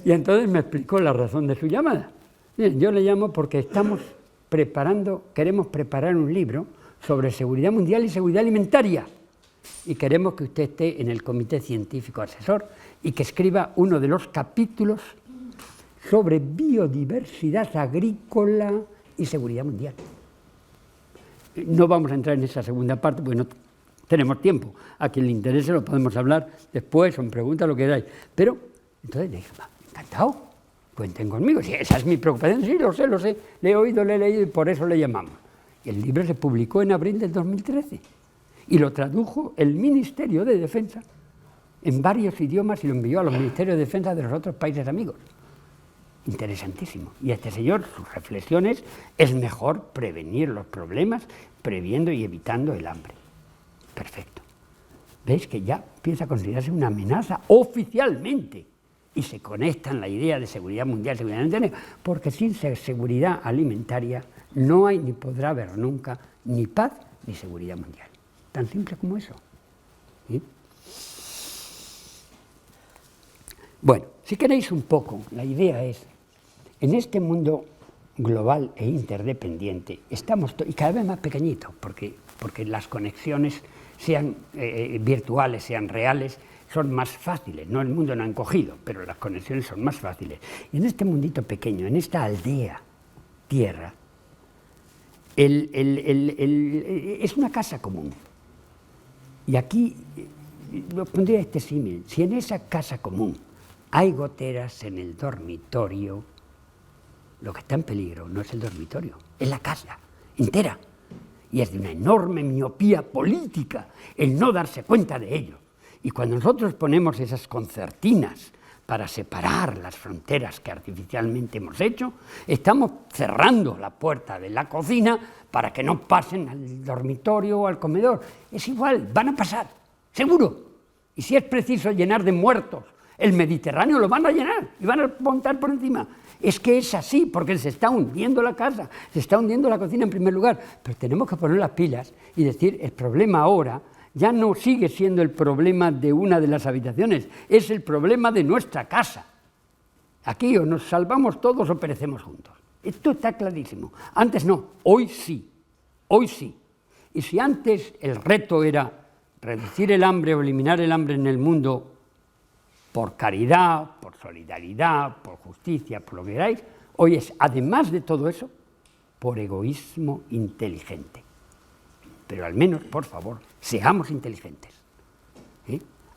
Y entonces me explicó la razón de su llamada. Bien, yo le llamo porque queremos preparar un libro sobre seguridad mundial y seguridad alimentaria. Y queremos que usted esté en el comité científico asesor y que escriba uno de los capítulos sobre biodiversidad agrícola y seguridad mundial. No vamos a entrar en esa segunda parte porque no tenemos tiempo. A quien le interese lo podemos hablar después o en preguntas, lo que queráis. Pero, entonces le dije, encantado, cuenten conmigo. Si esa es mi preocupación, sí, lo sé, le he oído, le he leído y por eso le llamamos. Y el libro se publicó en abril del 2013 y lo tradujo el Ministerio de Defensa en varios idiomas y lo envió a los Ministerios de Defensa de los otros países amigos. Interesantísimo. Y este señor, sus reflexiones, es mejor prevenir los problemas, previendo y evitando el hambre. Perfecto. ¿Veis que ya empieza a considerarse una amenaza oficialmente? Y se conecta en la idea de seguridad mundial, seguridad alimentaria, porque sin seguridad alimentaria no hay ni podrá haber nunca ni paz ni seguridad mundial. Tan simple como eso. ¿Sí? Bueno, si queréis un poco, la idea es, en este mundo global e interdependiente, estamos y cada vez más pequeñito, porque las conexiones, sean virtuales, sean reales, son más fáciles. No, el mundo no ha encogido, pero las conexiones son más fáciles. Y en este mundito pequeño, en esta aldea, tierra, es una casa común. Y aquí lo pondría este símil. Si en esa casa común hay goteras en el dormitorio, lo que está en peligro no es el dormitorio, es la casa entera. Y es de una enorme miopía política el no darse cuenta de ello. Y cuando nosotros ponemos esas concertinas para separar las fronteras que artificialmente hemos hecho, estamos cerrando la puerta de la cocina para que no pasen al dormitorio o al comedor. Es igual, van a pasar, seguro. Y si es preciso llenar de muertos el Mediterráneo, lo van a llenar y van a montar por encima. Es que es así, porque se está hundiendo la casa, se está hundiendo la cocina en primer lugar. Pero tenemos que poner las pilas y decir, el problema ahora ya no sigue siendo el problema de una de las habitaciones, es el problema de nuestra casa. Aquí o nos salvamos todos o perecemos juntos. Esto está clarísimo. Antes no, hoy sí, hoy sí. Y si antes el reto era reducir el hambre o eliminar el hambre en el mundo por caridad, por solidaridad, por justicia, por lo que queráis. Hoy es, además de todo eso, por egoísmo inteligente. Pero al menos, por favor, seamos inteligentes.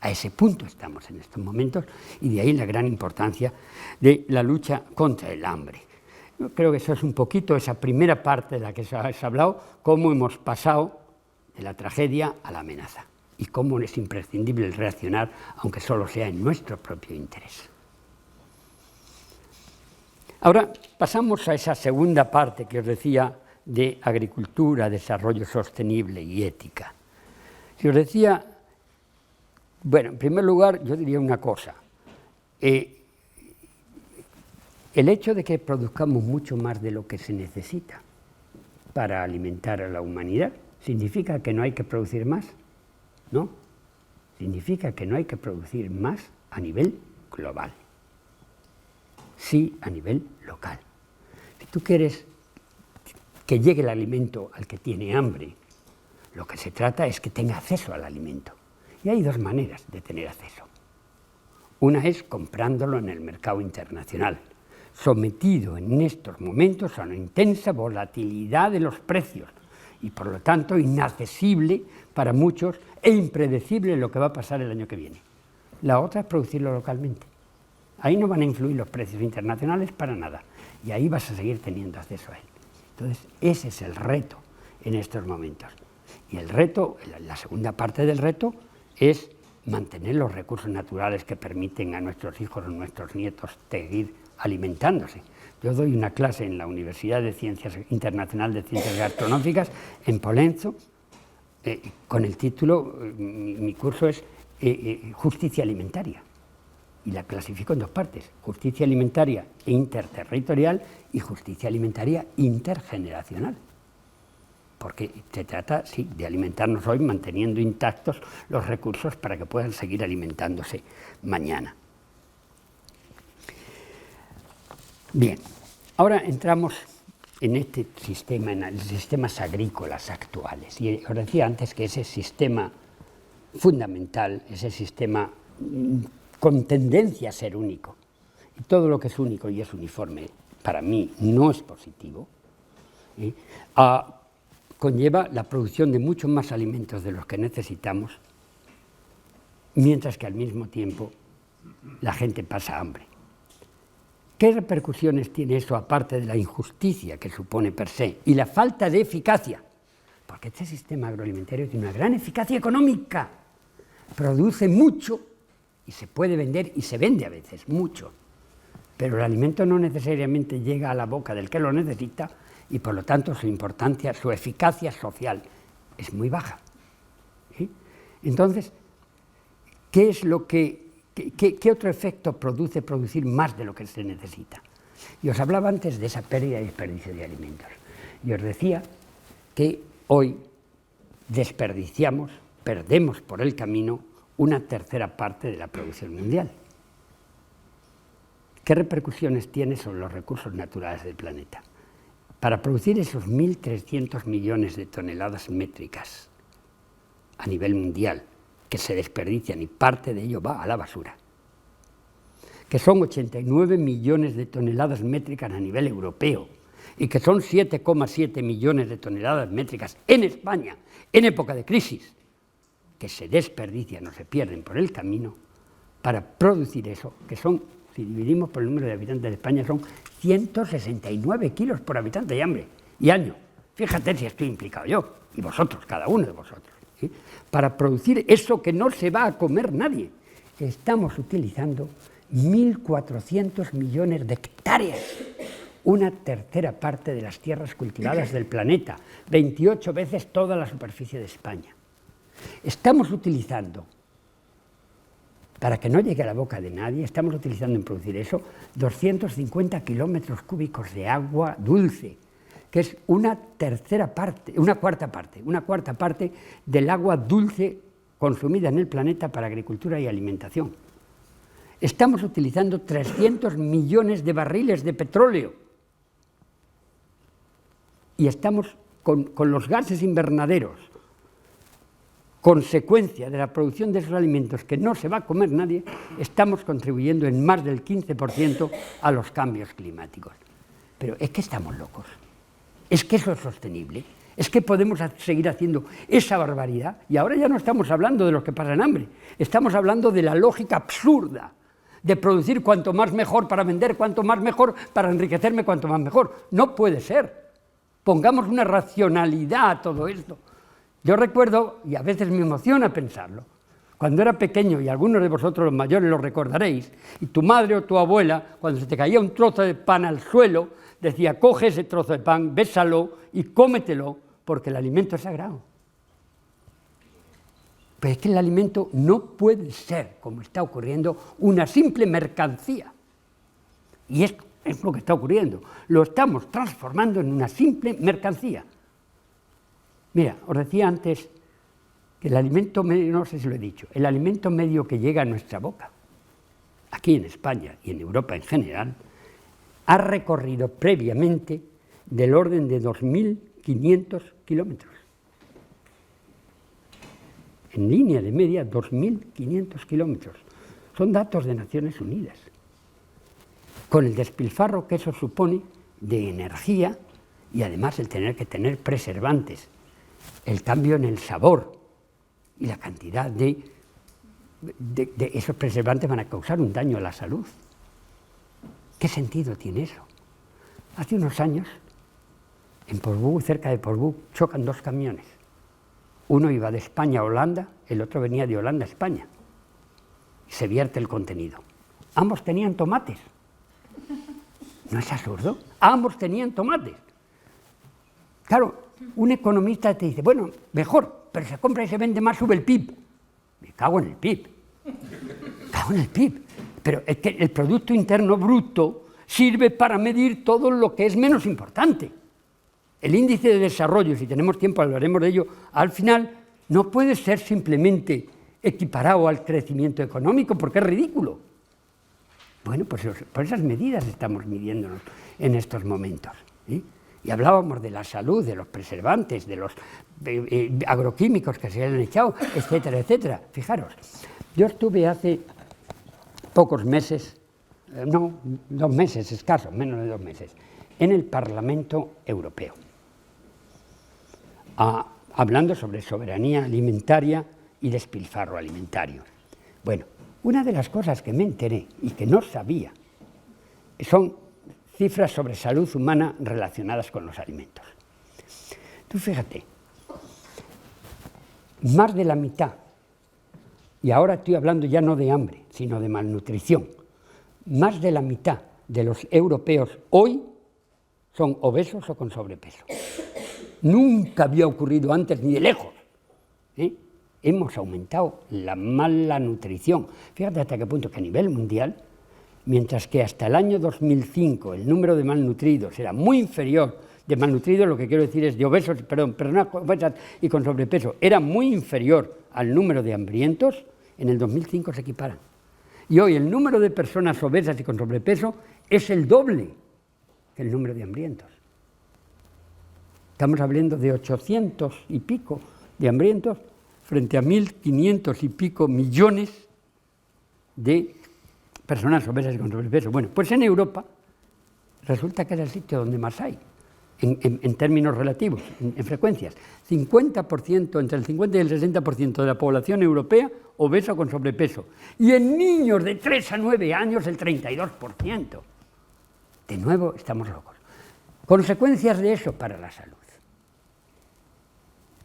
A ese punto estamos en estos momentos, y de ahí la gran importancia de la lucha contra el hambre. Yo creo que eso es un poquito esa primera parte de la que se ha hablado, cómo hemos pasado de la tragedia a la amenaza, y cómo es imprescindible reaccionar, aunque solo sea en nuestro propio interés. Ahora pasamos a esa segunda parte que os decía de agricultura, desarrollo sostenible y ética. Si os decía, bueno, en primer lugar yo diría una cosa, el hecho de que produzcamos mucho más de lo que se necesita para alimentar a la humanidad, ¿significa que no hay que producir más? No, significa que no hay que producir más a nivel global, sí a nivel local. Si tú quieres que llegue el alimento al que tiene hambre, lo que se trata es que tenga acceso al alimento. Y hay dos maneras de tener acceso. Una es comprándolo en el mercado internacional, sometido en estos momentos a una intensa volatilidad de los precios y por lo tanto inaccesible para muchos e impredecible lo que va a pasar el año que viene. La otra es producirlo localmente. Ahí no van a influir los precios internacionales para nada y ahí vas a seguir teniendo acceso a él. Entonces, ese es el reto en estos momentos. Y el reto, la segunda parte del reto, es mantener los recursos naturales que permiten a nuestros hijos o nuestros nietos seguir alimentándose. Yo doy una clase en la Universidad de Ciencias Internacional de Ciencias Gastronómicas en Polenzo, con el título, mi curso es Justicia Alimentaria. Y la clasifico en dos partes, justicia alimentaria interterritorial y justicia alimentaria intergeneracional. Porque se trata, sí, de alimentarnos hoy manteniendo intactos los recursos para que puedan seguir alimentándose mañana. Bien, ahora entramos en este sistema, en los sistemas agrícolas actuales. Y os decía antes que ese sistema fundamental, ese sistema con tendencia a ser único, y todo lo que es único y es uniforme, para mí no es positivo, conlleva la producción de muchos más alimentos de los que necesitamos, mientras que al mismo tiempo la gente pasa hambre. ¿Qué repercusiones tiene eso aparte de la injusticia que supone per se y la falta de eficacia? Porque este sistema agroalimentario tiene una gran eficacia económica, produce mucho y se puede vender y se vende a veces mucho, pero el alimento no necesariamente llega a la boca del que lo necesita y por lo tanto su importancia, su eficacia social es muy baja. ¿Sí? Entonces, ¿qué es lo ¿qué otro efecto produce producir más de lo que se necesita? Y os hablaba antes de esa pérdida y desperdicio de alimentos. Y os decía que hoy perdemos por el camino una tercera parte de la producción mundial. ¿Qué repercusiones tiene sobre los recursos naturales del planeta? Para producir esos 1.300 millones de toneladas métricas a nivel mundial, que se desperdician y parte de ello va a la basura, que son 89 millones de toneladas métricas a nivel europeo y que son 7,7 millones de toneladas métricas en España, en época de crisis, que se desperdician o se pierden por el camino para producir eso, que son, si dividimos por el número de habitantes de España, son 169 kilos por habitante y año. Fíjate si estoy implicado yo, y vosotros, cada uno de vosotros. ¿Sí? Para producir eso que no se va a comer nadie, estamos utilizando 1.400 millones de hectáreas, una tercera parte de las tierras cultivadas del planeta, 28 veces toda la superficie de España. Estamos utilizando, para que no llegue a la boca de nadie, estamos utilizando en producir eso 250 kilómetros cúbicos de agua dulce, que es una cuarta parte del agua dulce consumida en el planeta para agricultura y alimentación. Estamos utilizando 300 millones de barriles de petróleo y estamos con los gases invernaderos, consecuencia de la producción de esos alimentos que no se va a comer nadie, estamos contribuyendo en más del 15% a los cambios climáticos. Pero es que estamos locos, es que eso es sostenible, es que podemos seguir haciendo esa barbaridad, y ahora ya no estamos hablando de los que pasan hambre, estamos hablando de la lógica absurda de producir cuanto más mejor para vender, cuanto más mejor para enriquecerme, cuanto más mejor. No puede ser. Pongamos una racionalidad a todo esto. Yo recuerdo, y a veces me emociona pensarlo, cuando era pequeño, y algunos de vosotros los mayores lo recordaréis, y tu madre o tu abuela, cuando se te caía un trozo de pan al suelo, decía, coge ese trozo de pan, bésalo y cómetelo, porque el alimento es sagrado. Pero es que el alimento no puede ser, como está ocurriendo, una simple mercancía. Y es lo que está ocurriendo. Lo estamos transformando en una simple mercancía. Mira, os decía antes que el alimento medio, no sé si lo he dicho, el alimento medio que llega a nuestra boca, aquí en España y en Europa en general, ha recorrido previamente del orden de 2.500 kilómetros. En línea de media, 2.500 kilómetros. Son datos de Naciones Unidas. Con el despilfarro que eso supone de energía y además el tener que tener preservantes, el cambio en el sabor y la cantidad de esos preservantes van a causar un daño a la salud. ¿Qué sentido tiene eso? Hace unos años, en Portbou, cerca de Portbou, chocan dos camiones. Uno iba de España a Holanda, el otro venía de Holanda a España. Se vierte el contenido. Ambos tenían tomates. ¿No es absurdo? Ambos tenían tomates. Claro, un economista te dice, bueno, mejor, pero se compra y se vende más, sube el PIB. Me cago en el PIB. Me cago en el PIB. Pero es que el Producto Interno Bruto sirve para medir todo lo que es menos importante. El índice de desarrollo, si tenemos tiempo hablaremos de ello, al final no puede ser simplemente equiparado al crecimiento económico, porque es ridículo. Bueno, pues por esas medidas estamos midiéndonos en estos momentos, ¿sí? Y hablábamos de la salud, de los preservantes, de los agroquímicos que se han echado, etcétera, etcétera. Fijaros, yo estuve hace pocos meses, no, 2 meses escasos, menos de 2 meses, en el Parlamento Europeo, hablando sobre soberanía alimentaria y despilfarro alimentario. Bueno, una de las cosas que me enteré y que no sabía son cifras sobre salud humana relacionadas con los alimentos. Tú fíjate, más de la mitad, y ahora estoy hablando ya no de hambre, sino de malnutrición, más de la mitad de los europeos hoy son obesos o con sobrepeso. Nunca había ocurrido antes ni de lejos. Hemos aumentado la mala nutrición. Fíjate hasta qué punto que a nivel mundial, mientras que hasta el año 2005 el número de malnutridos era muy inferior, de malnutridos lo que quiero decir es de obesos, personas obesas y con sobrepeso, era muy inferior al número de hambrientos, en el 2005 se equiparan. Y hoy el número de personas obesas y con sobrepeso es el doble que el número de hambrientos. Estamos hablando de 800 y pico de hambrientos frente a 1.500 y pico millones de personas obesas y con sobrepeso. Bueno, pues en Europa resulta que es el sitio donde más hay, en términos relativos, en frecuencias. 50%, entre el 50 y el 60% de la población europea obesa con sobrepeso. Y en niños de 3 a 9 años el 32%. De nuevo estamos locos. Consecuencias de eso para la salud.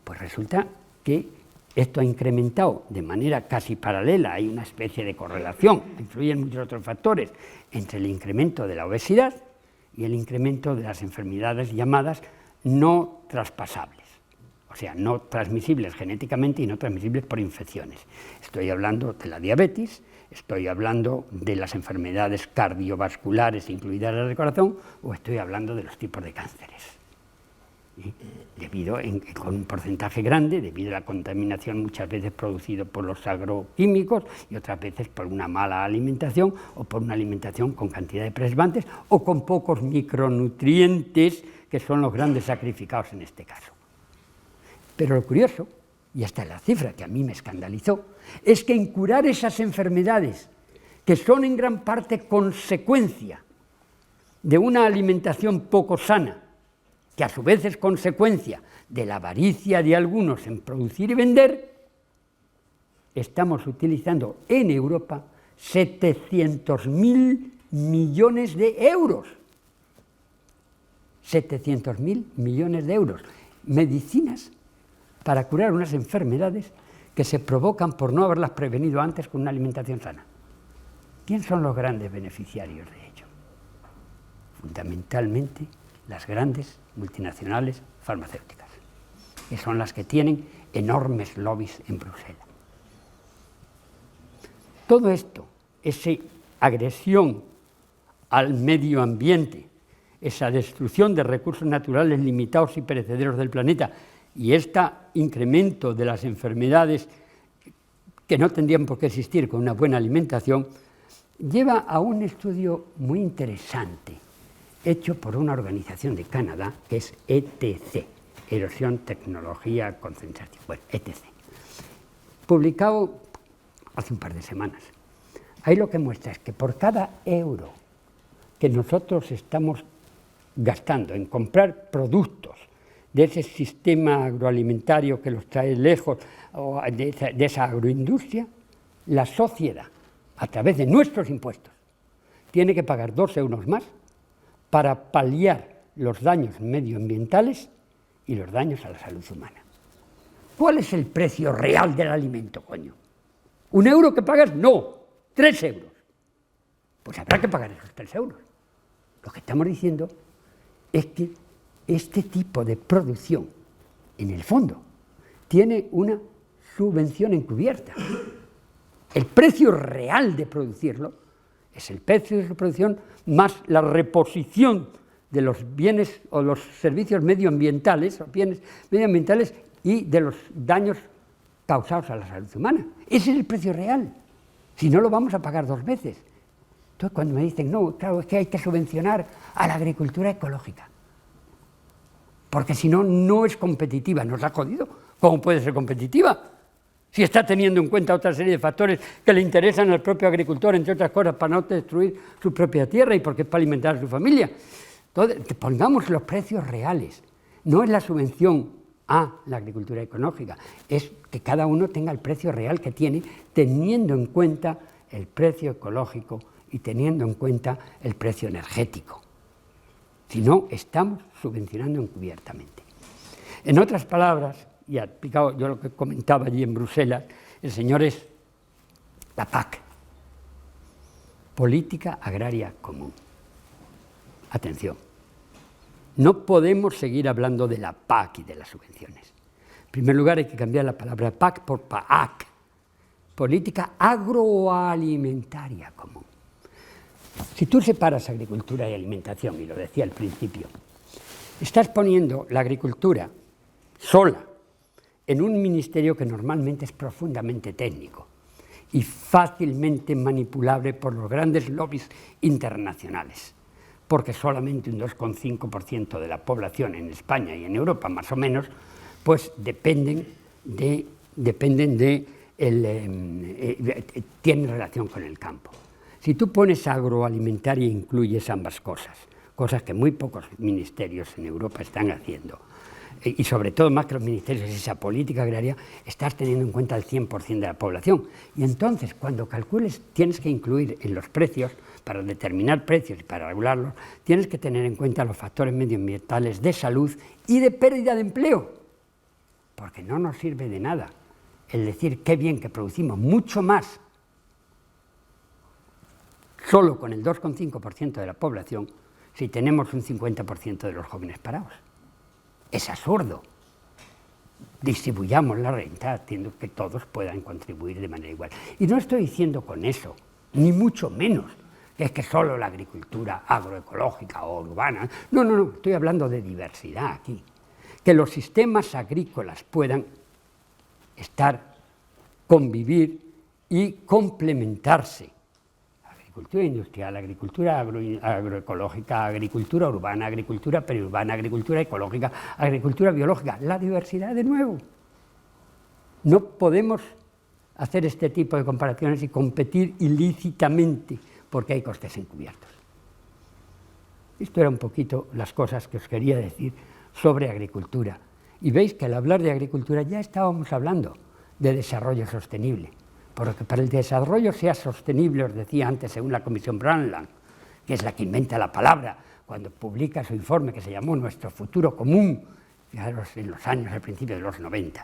Pues resulta que esto ha incrementado de manera casi paralela, hay una especie de correlación, influyen muchos otros factores, entre el incremento de la obesidad y el incremento de las enfermedades llamadas no traspasables, o sea, no transmisibles genéticamente y no transmisibles por infecciones. Estoy hablando de la diabetes, estoy hablando de las enfermedades cardiovasculares, incluidas las del corazón, o estoy hablando de los tipos de cánceres. Con un porcentaje grande, debido a la contaminación muchas veces producida por los agroquímicos y otras veces por una mala alimentación o por una alimentación con cantidad de preservantes o con pocos micronutrientes, que son los grandes sacrificados en este caso. Pero lo curioso, y esta es la cifra que a mí me escandalizó, es que en curar esas enfermedades, que son en gran parte consecuencia de una alimentación poco sana, que a su vez es consecuencia de la avaricia de algunos en producir y vender, estamos utilizando en Europa 700.000 millones de euros. 700.000 millones de euros. Medicinas para curar unas enfermedades que se provocan por no haberlas prevenido antes con una alimentación sana. ¿Quién son los grandes beneficiarios de ello? Fundamentalmente las grandes multinacionales farmacéuticas, que son las que tienen enormes lobbies en Bruselas. Todo esto, esa agresión al medio ambiente, esa destrucción de recursos naturales limitados y perecederos del planeta y este incremento de las enfermedades que no tendrían por qué existir con una buena alimentación, lleva a un estudio muy interesante hecho por una organización de Canadá que es ETC, Erosión, Tecnología, Concentración, bueno, ETC, publicado hace un par de semanas. Ahí lo que muestra es que por cada euro que nosotros estamos gastando en comprar productos de ese sistema agroalimentario que los trae lejos, o de esa agroindustria, la sociedad, a través de nuestros impuestos, tiene que pagar 2 euros más para paliar los daños medioambientales y los daños a la salud humana. ¿Cuál es el precio real del alimento, coño? ¿1 euro que pagas? No, 3 euros. Pues habrá que pagar esos 3 euros. Lo que estamos diciendo es que este tipo de producción, en el fondo, tiene una subvención encubierta. El precio real de producirlo es el precio de su producción más la reposición de los bienes o los servicios medioambientales, o bienes medioambientales y de los daños causados a la salud humana. Ese es el precio real. Si no, lo vamos a pagar 2 veces. Entonces, cuando me dicen, no, claro, es que hay que subvencionar a la agricultura ecológica, porque si no, no es competitiva, nos ha jodido. ¿Cómo puede ser competitiva? Si está teniendo en cuenta otra serie de factores que le interesan al propio agricultor, entre otras cosas, para no destruir su propia tierra y porque es para alimentar a su familia. Entonces, pongamos los precios reales. No es la subvención a la agricultura ecológica, es que cada uno tenga el precio real que tiene, teniendo en cuenta el precio ecológico y teniendo en cuenta el precio energético. Si no, estamos subvencionando encubiertamente. En otras palabras, y aplicado yo lo que comentaba allí en Bruselas, el señor es la PAC, Política Agraria Común. Atención, no podemos seguir hablando de la PAC y de las subvenciones. En primer lugar, hay que cambiar la palabra PAC por PAAC, Política Agroalimentaria Común. Si tú separas agricultura y alimentación, y lo decía al principio, estás poniendo la agricultura sola en un ministerio que normalmente es profundamente técnico y fácilmente manipulable por los grandes lobbies internacionales, porque solamente un 2,5% de la población en España y en Europa, más o menos, pues tienen relación con el campo. Si tú pones agroalimentaria e incluyes ambas cosas, cosas que muy pocos ministerios en Europa están haciendo, y sobre todo más que los ministerios, esa política agraria, estás teniendo en cuenta el 100% de la población. Y entonces, cuando calcules, tienes que incluir en los precios, para determinar precios y para regularlos, tienes que tener en cuenta los factores medioambientales de salud y de pérdida de empleo, porque no nos sirve de nada el decir qué bien que producimos mucho más solo con el 2,5% de la población si tenemos un 50% de los jóvenes parados. Es absurdo. Distribuyamos la renta haciendo que todos puedan contribuir de manera igual. Y no estoy diciendo con eso, ni mucho menos, que es que solo la agricultura agroecológica o urbana. No, no, no, estoy hablando de diversidad aquí. Que los sistemas agrícolas puedan convivir y complementarse. Agricultura industrial, agricultura agroecológica, agricultura urbana, agricultura periurbana, agricultura ecológica, agricultura biológica, la diversidad de nuevo. No podemos hacer este tipo de comparaciones y competir ilícitamente porque hay costes encubiertos. Esto era un poquito las cosas que os quería decir sobre agricultura. Y veis que al hablar de agricultura ya estábamos hablando de desarrollo sostenible. Porque para el desarrollo sea sostenible, os decía antes, según la Comisión Brundtland, que es la que inventa la palabra, cuando publica su informe que se llamó Nuestro futuro común, fijaros en los años, al principio de los 90.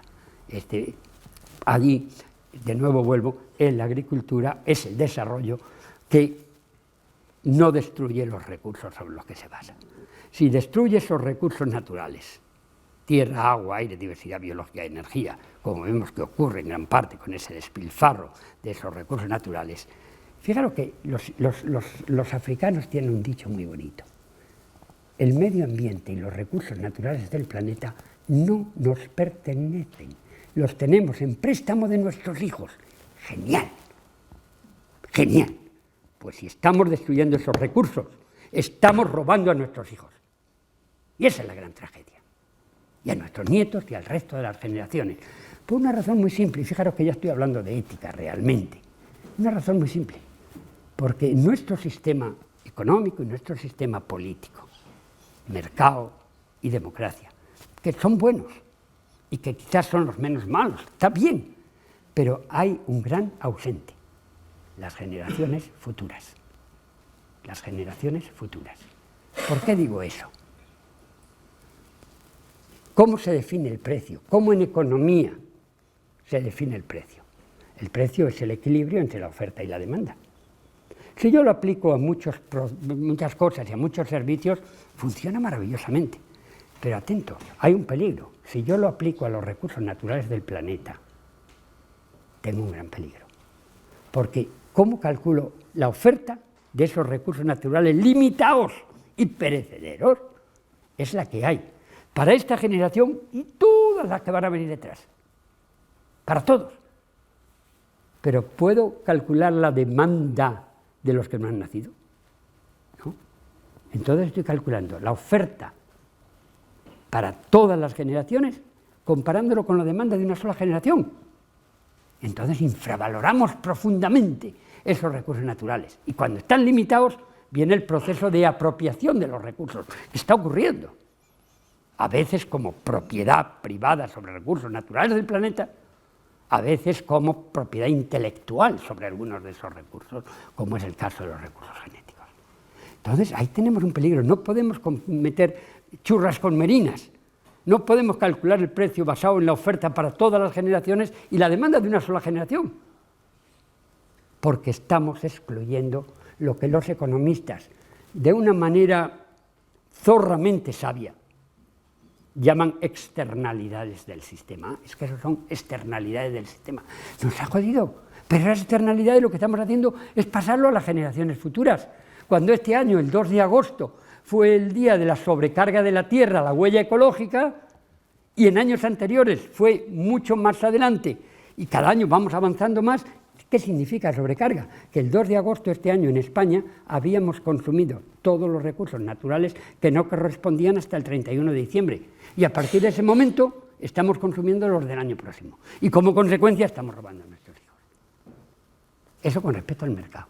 Allí, de nuevo vuelvo, en la agricultura es el desarrollo que no destruye los recursos sobre los que se basa. Si destruye esos recursos naturales, tierra, agua, aire, diversidad biológica y energía, como vemos que ocurre en gran parte con ese despilfarro de esos recursos naturales, fijaros que los africanos tienen un dicho muy bonito. El medio ambiente y los recursos naturales del planeta no nos pertenecen, los tenemos en préstamo de nuestros hijos. Genial, genial. Pues si estamos destruyendo esos recursos, estamos robando a nuestros hijos. Y esa es la gran tragedia. Y a nuestros nietos y al resto de las generaciones. Por una razón muy simple, y fijaros que ya estoy hablando de ética realmente. Una razón muy simple. Porque nuestro sistema económico y nuestro sistema político, mercado y democracia, que son buenos y que quizás son los menos malos, está bien, pero hay un gran ausente. Las generaciones futuras. Las generaciones futuras. ¿Por qué digo eso? ¿Cómo se define el precio? ¿Cómo en economía se define el precio? El precio es el equilibrio entre la oferta y la demanda. Si yo lo aplico a muchas cosas y a muchos servicios, funciona maravillosamente. Pero atentos, hay un peligro. Si yo lo aplico a los recursos naturales del planeta, tengo un gran peligro. Porque ¿cómo calculo la oferta de esos recursos naturales limitados y perecederos? Es la que hay para esta generación y todas las que van a venir detrás. Para todos. Pero ¿puedo calcular la demanda de los que no han nacido? ¿No? Entonces estoy calculando la oferta para todas las generaciones comparándolo con la demanda de una sola generación. Entonces infravaloramos profundamente esos recursos naturales. Y cuando están limitados, viene el proceso de apropiación de los recursos. Está ocurriendo. A veces como propiedad privada sobre recursos naturales del planeta, a veces como propiedad intelectual sobre algunos de esos recursos, como es el caso de los recursos genéticos. Entonces, ahí tenemos un peligro. No podemos meter churras con merinas. No podemos calcular el precio basado en la oferta para todas las generaciones y la demanda de una sola generación. Porque estamos excluyendo lo que los economistas, de una manera zorramente sabia, llaman externalidades del sistema. Es que eso son externalidades del sistema. Nos ha jodido, pero las externalidades lo que estamos haciendo es pasarlo a las generaciones futuras. Cuando este año, el 2 de agosto, fue el día de la sobrecarga de la Tierra, la huella ecológica, y en años anteriores fue mucho más adelante, y cada año vamos avanzando más. ¿Qué significa sobrecarga? Que el 2 de agosto de este año en España habíamos consumido todos los recursos naturales que no correspondían hasta el 31 de diciembre. Y a partir de ese momento estamos consumiendo los del año próximo. Y como consecuencia estamos robando a nuestros hijos. Eso con respecto al mercado.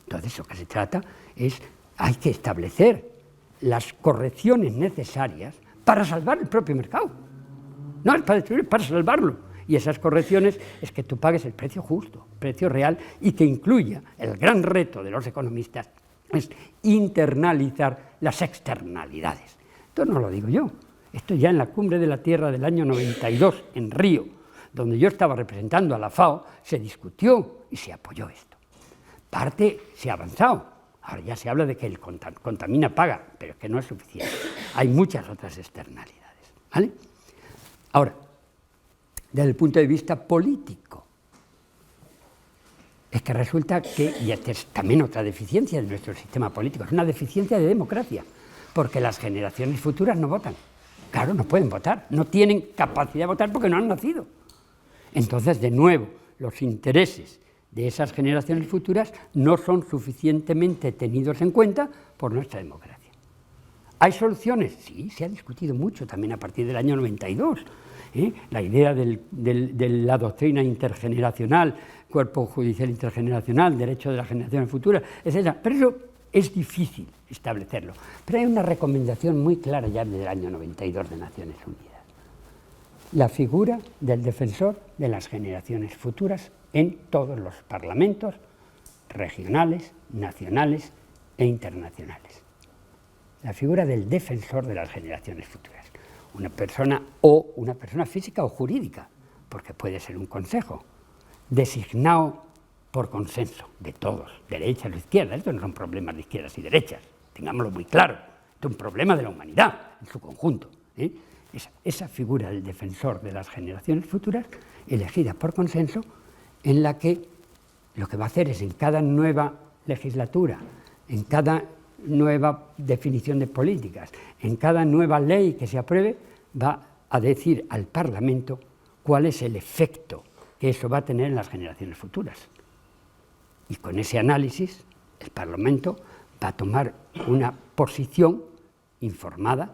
Entonces, lo que se trata es, hay que establecer las correcciones necesarias para salvar el propio mercado. No es para destruirlo, es para salvarlo. Y esas correcciones es que tú pagues el precio justo, precio real, y que incluya el gran reto de los economistas, es internalizar las externalidades. Esto no lo digo yo, esto ya en la Cumbre de la Tierra del año 92 en Río, donde yo estaba representando a la FAO, se discutió y se apoyó esto. Parte se ha avanzado, ahora ya se habla de que el contamina paga, pero es que no es suficiente, hay muchas otras externalidades, ¿vale? Ahora, desde el punto de vista político, es que resulta que, y esta es también otra deficiencia de nuestro sistema político, es una deficiencia de democracia, porque las generaciones futuras no votan. Claro, no pueden votar, no tienen capacidad de votar porque no han nacido. Entonces, de nuevo, los intereses de esas generaciones futuras no son suficientemente tenidos en cuenta por nuestra democracia. ¿Hay soluciones? Sí, se ha discutido mucho también a partir del año 92. La idea de la doctrina intergeneracional, cuerpo judicial intergeneracional, derecho de las generaciones futuras, etc. Pero eso es difícil establecerlo. Pero hay una recomendación muy clara ya desde el año 92 de Naciones Unidas. La figura del defensor de las generaciones futuras en todos los parlamentos regionales, nacionales e internacionales. La figura del defensor de las generaciones futuras. Una persona física o jurídica, porque puede ser un consejo, designado por consenso de todos, derechas o izquierdas. Estos no son problemas de izquierdas y derechas, tengámoslo muy claro. Esto es un problema de la humanidad en su conjunto. Esa figura del defensor de las generaciones futuras, elegida por consenso, en la que lo que va a hacer es en cada nueva legislatura, en cada nueva definición de políticas, en cada nueva ley que se apruebe, va a decir al Parlamento cuál es el efecto que eso va a tener en las generaciones futuras. Y con ese análisis, el Parlamento va a tomar una posición informada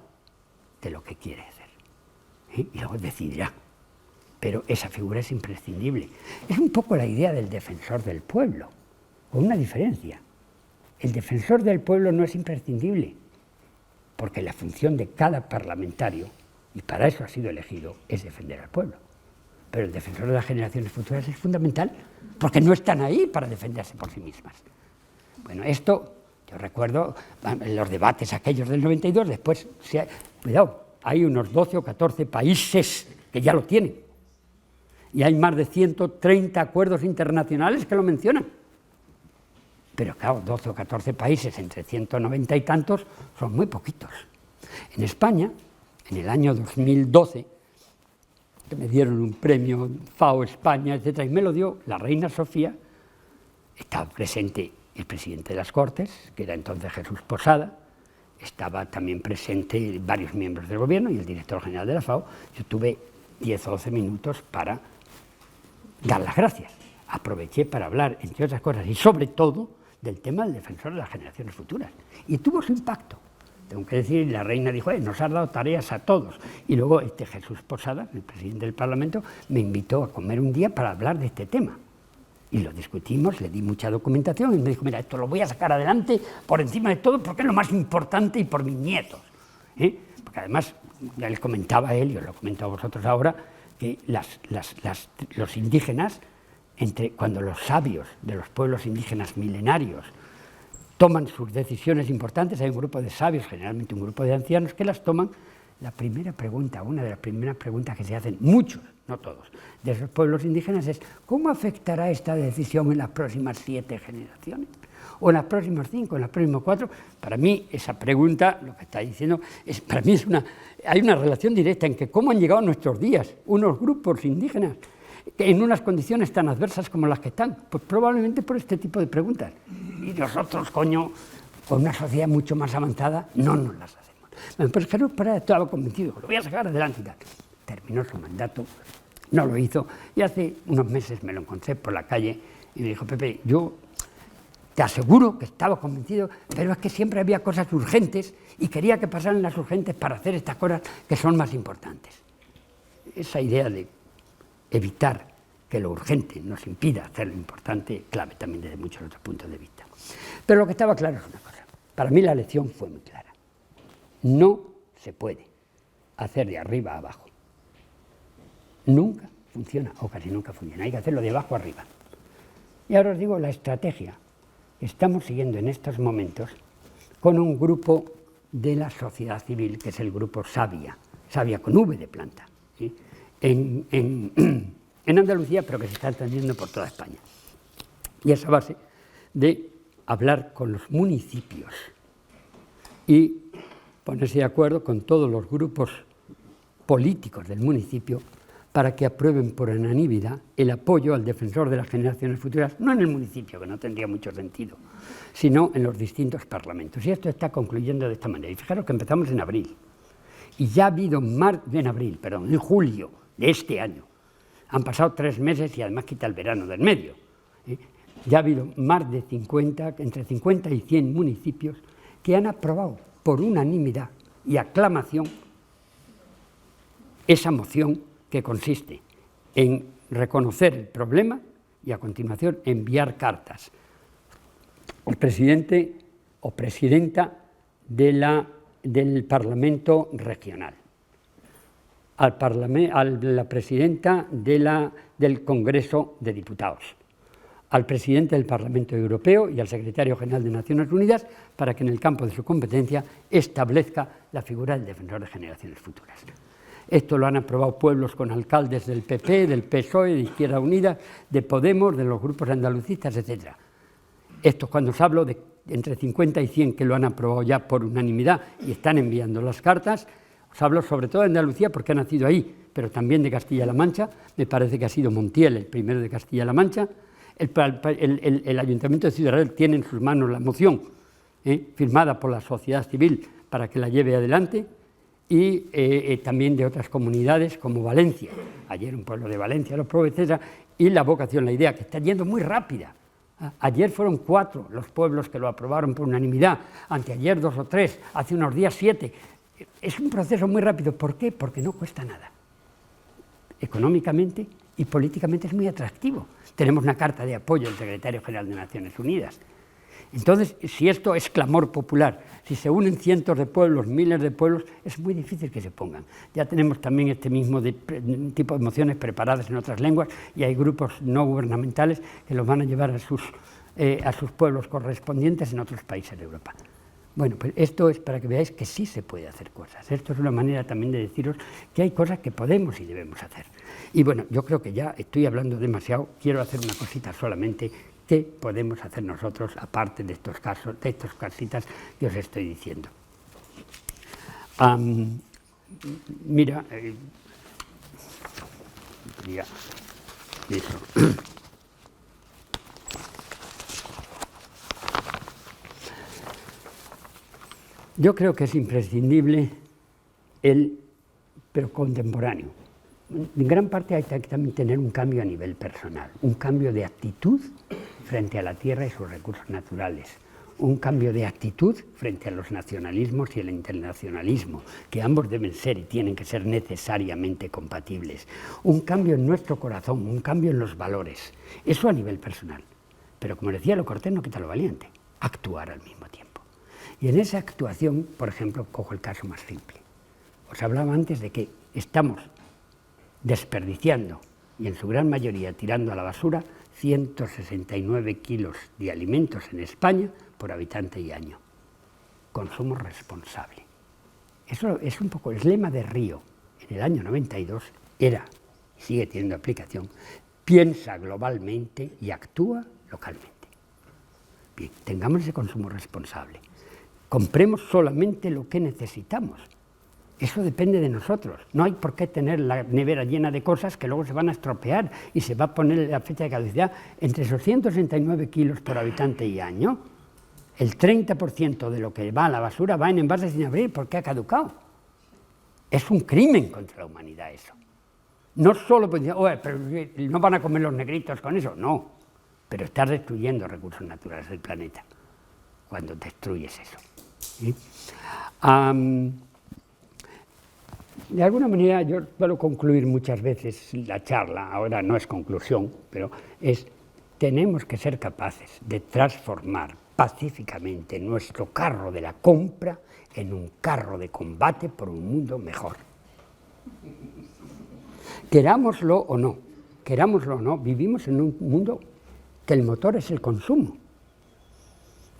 de lo que quiere hacer. Y luego decidirá. Pero esa figura es imprescindible. Es un poco la idea del defensor del pueblo, con una diferencia. El defensor del pueblo no es imprescindible, porque la función de cada parlamentario, y para eso ha sido elegido, es defender al pueblo. Pero el defensor de las generaciones futuras es fundamental, porque no están ahí para defenderse por sí mismas. Bueno, esto, yo recuerdo los debates aquellos del 92, después, cuidado, hay unos 12 o 14 países que ya lo tienen, y hay más de 130 acuerdos internacionales que lo mencionan. Pero claro, 12 o 14 países entre 190 y tantos son muy poquitos. En España, en el año 2012, que me dieron un premio FAO España, etc., y me lo dio la reina Sofía, estaba presente el presidente de las Cortes, que era entonces Jesús Posada, estaba también presente varios miembros del gobierno y el director general de la FAO. Yo tuve 10 o 12 minutos para dar las gracias. Aproveché para hablar, entre otras cosas, y sobre todo, del tema del defensor de las generaciones futuras. Y tuvo su impacto. Tengo que decir, la reina dijo, nos has dado tareas a todos. Y luego Jesús Posada, el presidente del Parlamento, me invitó a comer un día para hablar de este tema. Y lo discutimos, le di mucha documentación y me dijo, mira, esto lo voy a sacar adelante por encima de todo porque es lo más importante y por mis nietos. Porque además, ya les comentaba él, y os lo comento a vosotros ahora, que los indígenas, cuando los sabios de los pueblos indígenas milenarios toman sus decisiones importantes, hay un grupo de sabios, generalmente un grupo de ancianos, que las toman. La primera pregunta, una de las primeras preguntas que se hacen, muchos, no todos, de esos pueblos indígenas es ¿cómo afectará esta decisión en las próximas 7 generaciones? ¿O en las próximas 5, en las próximas 4? Para mí esa pregunta, lo que está diciendo, para mí hay una relación directa en que cómo han llegado nuestros días unos grupos indígenas en unas condiciones tan adversas como las que están, pues probablemente por este tipo de preguntas. Y nosotros, coño, con una sociedad mucho más avanzada, no nos las hacemos. Bueno, pues Jesús Posada estaba convencido, lo voy a sacar adelante y tal. Terminó su mandato, no lo hizo, y hace unos meses me lo encontré por la calle y me dijo, Pepe, yo te aseguro que estaba convencido, pero es que siempre había cosas urgentes y quería que pasaran las urgentes para hacer estas cosas que son más importantes. Esa idea de evitar que lo urgente nos impida hacer lo importante, clave también desde muchos otros puntos de vista. Pero lo que estaba claro es una cosa, para mí la lección fue muy clara. No se puede hacer de arriba a abajo. Nunca funciona, o casi nunca funciona, hay que hacerlo de abajo a arriba. Y ahora os digo la estrategia que estamos siguiendo en estos momentos con un grupo de la sociedad civil, que es el grupo Sabia, Sabia con V de planta, ¿sí? en Andalucía, pero que se está extendiendo por toda España. Y esa base de hablar con los municipios y ponerse de acuerdo con todos los grupos políticos del municipio para que aprueben por unanimidad el apoyo al defensor de las generaciones futuras, no en el municipio, que no tendría mucho sentido, sino en los distintos parlamentos. Y esto está concluyendo de esta manera. Y fijaros que empezamos en abril. Y ya ha habido en julio de este año. Han pasado 3 meses y además quita el verano del medio. Ya ha habido más de 50, entre 50 y 100 municipios que han aprobado por unanimidad y aclamación esa moción que consiste en reconocer el problema y a continuación enviar cartas al presidente o presidenta del Parlamento regional, a la presidenta del Congreso de Diputados, al presidente del Parlamento Europeo y al secretario general de Naciones Unidas para que en el campo de su competencia establezca la figura del defensor de generaciones futuras. Esto lo han aprobado pueblos con alcaldes del PP, del PSOE, de Izquierda Unida, de Podemos, de los grupos andalucistas, etc. Esto cuando os hablo de entre 50 y 100 que lo han aprobado ya por unanimidad y están enviando las cartas, os hablo sobre todo de Andalucía porque ha nacido ahí, pero también de Castilla-La Mancha. Me parece que ha sido Montiel el primero de Castilla-La Mancha. El Ayuntamiento de Ciudad Real tiene en sus manos la moción firmada por la sociedad civil para que la lleve adelante, y también de otras comunidades como Valencia. Ayer un pueblo de Valencia lo aprobó, etc. Y la vocación, la idea, que está yendo muy rápida. Ayer fueron 4 los pueblos que lo aprobaron por unanimidad, anteayer 2 o 3, hace unos días 7. Es un proceso muy rápido. ¿Por qué? Porque no cuesta nada. Económicamente y políticamente es muy atractivo. Tenemos una carta de apoyo del secretario general de Naciones Unidas. Entonces, si esto es clamor popular, si se unen cientos de pueblos, miles de pueblos, es muy difícil que se pongan. Ya tenemos también este mismo tipo de mociones preparadas en otras lenguas y hay grupos no gubernamentales que los van a llevar a sus pueblos correspondientes en otros países de Europa. Bueno, pues esto es para que veáis que sí se puede hacer cosas. Esto es una manera también de deciros que hay cosas que podemos y debemos hacer. Y bueno, yo creo que ya estoy hablando demasiado, quiero hacer una cosita solamente. ¿Qué podemos hacer nosotros, aparte de estos casos, de estas casitas que os estoy diciendo? Mira, eso. Yo creo que es imprescindible pero contemporáneo. En gran parte hay que también tener un cambio a nivel personal, un cambio de actitud frente a la tierra y sus recursos naturales, un cambio de actitud frente a los nacionalismos y el internacionalismo, que ambos deben ser y tienen que ser necesariamente compatibles, un cambio en nuestro corazón, un cambio en los valores, eso a nivel personal. Pero como decía lo cortés, no quita lo valiente, actuar al mismo tiempo. Y en esa actuación, por ejemplo, cojo el caso más simple. Os hablaba antes de que estamos desperdiciando y en su gran mayoría tirando a la basura 169 kilos de alimentos en España por habitante y año. Consumo responsable. Eso es un poco el lema de Río. En el año 92 era, y sigue teniendo aplicación, piensa globalmente y actúa localmente. Bien, tengamos ese consumo responsable. Compremos solamente lo que necesitamos. Eso depende de nosotros. No hay por qué tener la nevera llena de cosas que luego se van a estropear y se va a poner la fecha de caducidad. Entre esos 169 kilos por habitante y año, el 30% de lo que va a la basura va en envases sin abrir porque ha caducado. Es un crimen contra la humanidad eso. No solo pues, pero no van a comer los negritos con eso, no. Pero estás destruyendo recursos naturales del planeta cuando destruyes eso. ¿Sí? De alguna manera yo puedo concluir muchas veces la charla, ahora no es conclusión, pero tenemos que ser capaces de transformar pacíficamente nuestro carro de la compra en un carro de combate por un mundo mejor. Querámoslo o no, vivimos en un mundo que el motor es el consumo.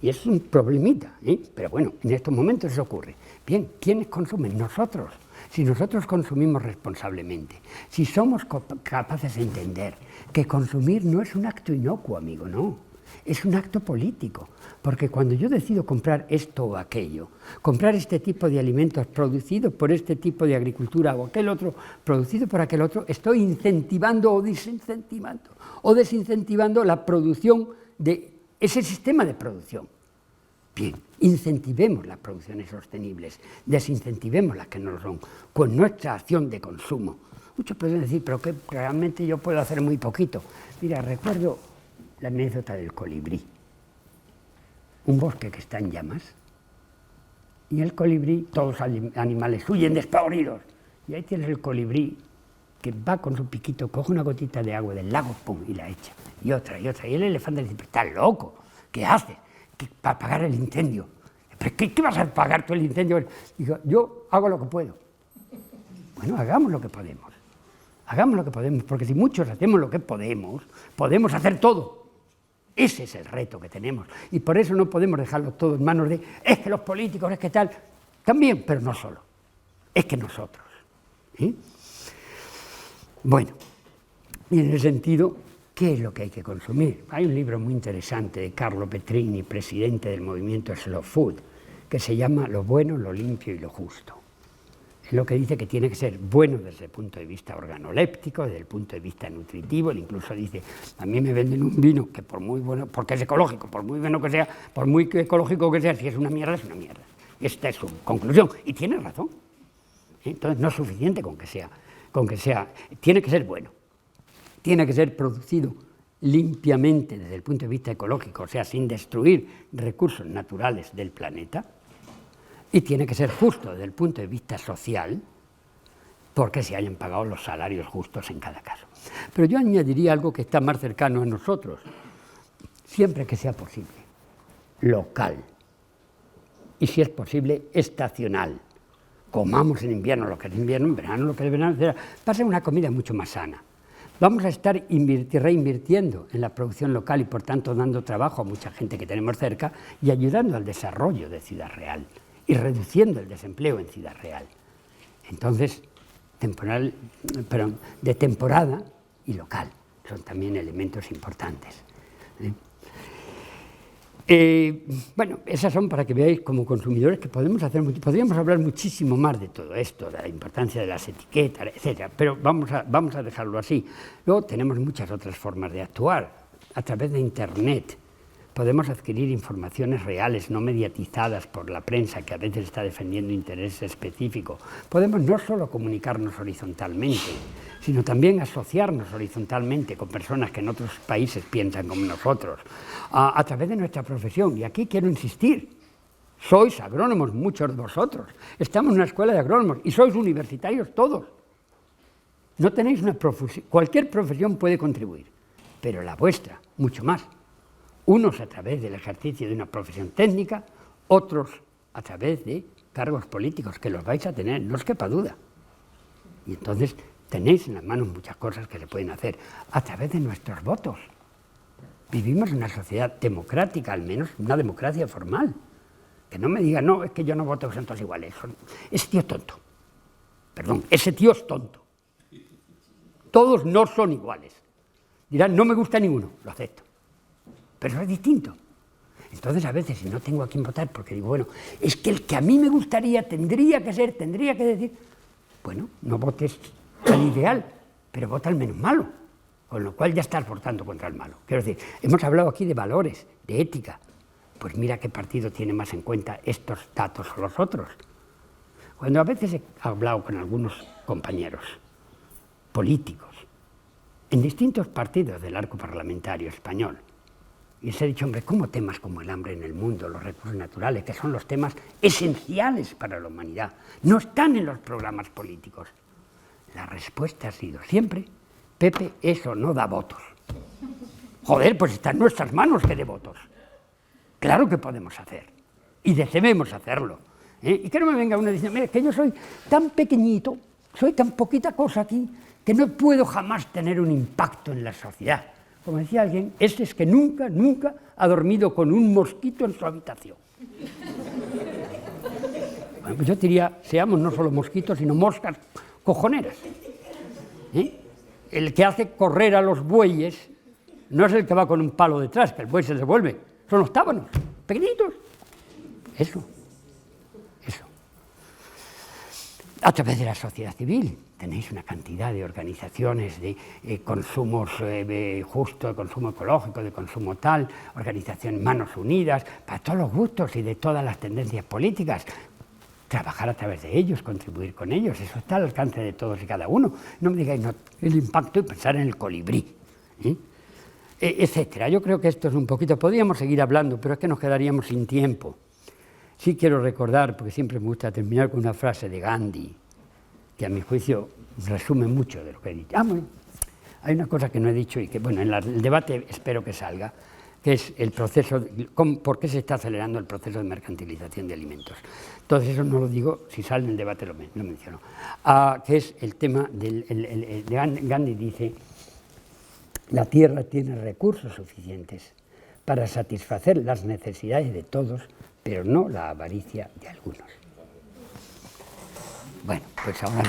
Y es un problemita, pero bueno, en estos momentos eso ocurre. Bien, ¿quiénes consumen? Nosotros. Si nosotros consumimos responsablemente, si somos capaces de entender que consumir no es un acto inocuo, amigo, no, es un acto político, porque cuando yo decido comprar esto o aquello, comprar este tipo de alimentos producidos por este tipo de agricultura o aquel otro producido por aquel otro, estoy incentivando o desincentivando la producción de ese sistema de producción. Bien, incentivemos las producciones sostenibles, desincentivemos las que no lo son, con nuestra acción de consumo. Muchos pueden decir, pero que realmente yo puedo hacer muy poquito. Mira, recuerdo la anécdota del colibrí. Un bosque que está en llamas, y el colibrí, todos los animales huyen despavoridos, y ahí tienes el colibrí que va con su piquito, coge una gotita de agua del lago, pum, y la echa, y otra, y otra. Y el elefante le dice, pero estás loco, ¿qué haces? Para apagar el incendio. ¿Pero qué vas a apagar tú el incendio? Digo, yo hago lo que puedo. Bueno, hagamos lo que podemos. Hagamos lo que podemos, porque si muchos hacemos lo que podemos, podemos hacer todo. Ese es el reto que tenemos. Y por eso no podemos dejarlo todo en manos de, es que los políticos, es que tal. También, pero no solo. Es que nosotros. ¿Sí? Bueno, y en ese sentido, ¿qué es lo que hay que consumir? Hay un libro muy interesante de Carlo Petrini, presidente del movimiento Slow Food, que se llama Lo bueno, lo limpio y lo justo. Es lo que dice que tiene que ser bueno desde el punto de vista organoléptico, desde el punto de vista nutritivo. Él incluso dice, a mí me venden un vino que por muy bueno, porque es ecológico, por muy bueno que sea, por muy ecológico que sea, si es una mierda, es una mierda. Esta es su conclusión, y tiene razón. Entonces no es suficiente con que sea, tiene que ser bueno, tiene que ser producido limpiamente desde el punto de vista ecológico, o sea, sin destruir recursos naturales del planeta, y tiene que ser justo desde el punto de vista social, porque se hayan pagado los salarios justos en cada caso. Pero yo añadiría algo que está más cercano a nosotros, siempre que sea posible, local, y si es posible, estacional. Comamos en invierno lo que es invierno, en verano lo que es verano, etc. Va a ser una comida mucho más sana. Vamos a estar reinvirtiendo en la producción local y, por tanto, dando trabajo a mucha gente que tenemos cerca y ayudando al desarrollo de Ciudad Real y reduciendo el desempleo en Ciudad Real. Entonces, de temporada y local son también elementos importantes. Bueno, esas son para que veáis como consumidores que podríamos hablar muchísimo más de todo esto, de la importancia de las etiquetas, etcétera, pero vamos a dejarlo así. Luego tenemos muchas otras formas de actuar. A través de Internet podemos adquirir informaciones reales, no mediatizadas por la prensa, que a veces está defendiendo intereses específicos. Podemos no solo comunicarnos horizontalmente, sino también asociarnos horizontalmente con personas que en otros países piensan como nosotros, a través de nuestra profesión. Y aquí quiero insistir, sois agrónomos, muchos de vosotros, estamos en una escuela de agrónomos y sois universitarios todos. No tenéis una profesión, cualquier profesión puede contribuir, pero la vuestra, mucho más. Unos a través del ejercicio de una profesión técnica, otros a través de cargos políticos, que los vais a tener, no os quepa duda. Y entonces tenéis en las manos muchas cosas que se pueden hacer a través de nuestros votos. Vivimos en una sociedad democrática, al menos una democracia formal. Que no me digan, no, es que yo no voto, son todos iguales. Ese tío es tonto. Perdón, ese tío es tonto. Todos no son iguales. Dirán, no me gusta ninguno, lo acepto. Pero es distinto. Entonces, a veces, si no tengo a quién votar, porque digo, bueno, es que el que a mí me gustaría, tendría que decir, bueno, no votes al ideal, pero vota al menos malo, con lo cual ya estás votando contra el malo. Quiero decir, hemos hablado aquí de valores, de ética, pues mira qué partido tiene más en cuenta estos datos o los otros. Cuando a veces he hablado con algunos compañeros políticos, en distintos partidos del arco parlamentario español, y les he dicho, hombre, ¿cómo temas como el hambre en el mundo, los recursos naturales, que son los temas esenciales para la humanidad, no están en los programas políticos? La respuesta ha sido siempre, Pepe, eso no da votos. Joder, pues está en nuestras manos que dé votos. Claro que podemos hacer, y debemos hacerlo. Y que no me venga uno diciendo, mira, que yo soy tan pequeñito, soy tan poquita cosa aquí, que no puedo jamás tener un impacto en la sociedad. Como decía alguien, ese es que nunca ha dormido con un mosquito en su habitación. Bueno, pues yo diría, seamos no solo mosquitos, sino moscas cojoneras. El que hace correr a los bueyes no es el que va con un palo detrás, que el buey se devuelve, son los tábanos, pequeñitos. Eso. A través de la sociedad civil tenéis una cantidad de organizaciones de consumos justo, de consumo ecológico, de consumo tal, organizaciones Manos Unidas, para todos los gustos y de todas las tendencias políticas. Trabajar a través de ellos, contribuir con ellos, eso está al alcance de todos y cada uno. No me digáis no, el impacto y pensar en el colibrí, etcétera. Yo creo que esto es un poquito, podríamos seguir hablando, pero es que nos quedaríamos sin tiempo. Sí quiero recordar, porque siempre me gusta terminar con una frase de Gandhi, que a mi juicio resume mucho de lo que he dicho. Bueno, hay una cosa que no he dicho y que, bueno, en el debate espero que salga, que es el proceso, por qué se está acelerando el proceso de mercantilización de alimentos. Entonces, eso no lo digo, si sale en el debate lo menciono. Que es el tema de Gandhi dice, la tierra tiene recursos suficientes para satisfacer las necesidades de todos, pero no la avaricia de algunos. Bueno, pues ahora...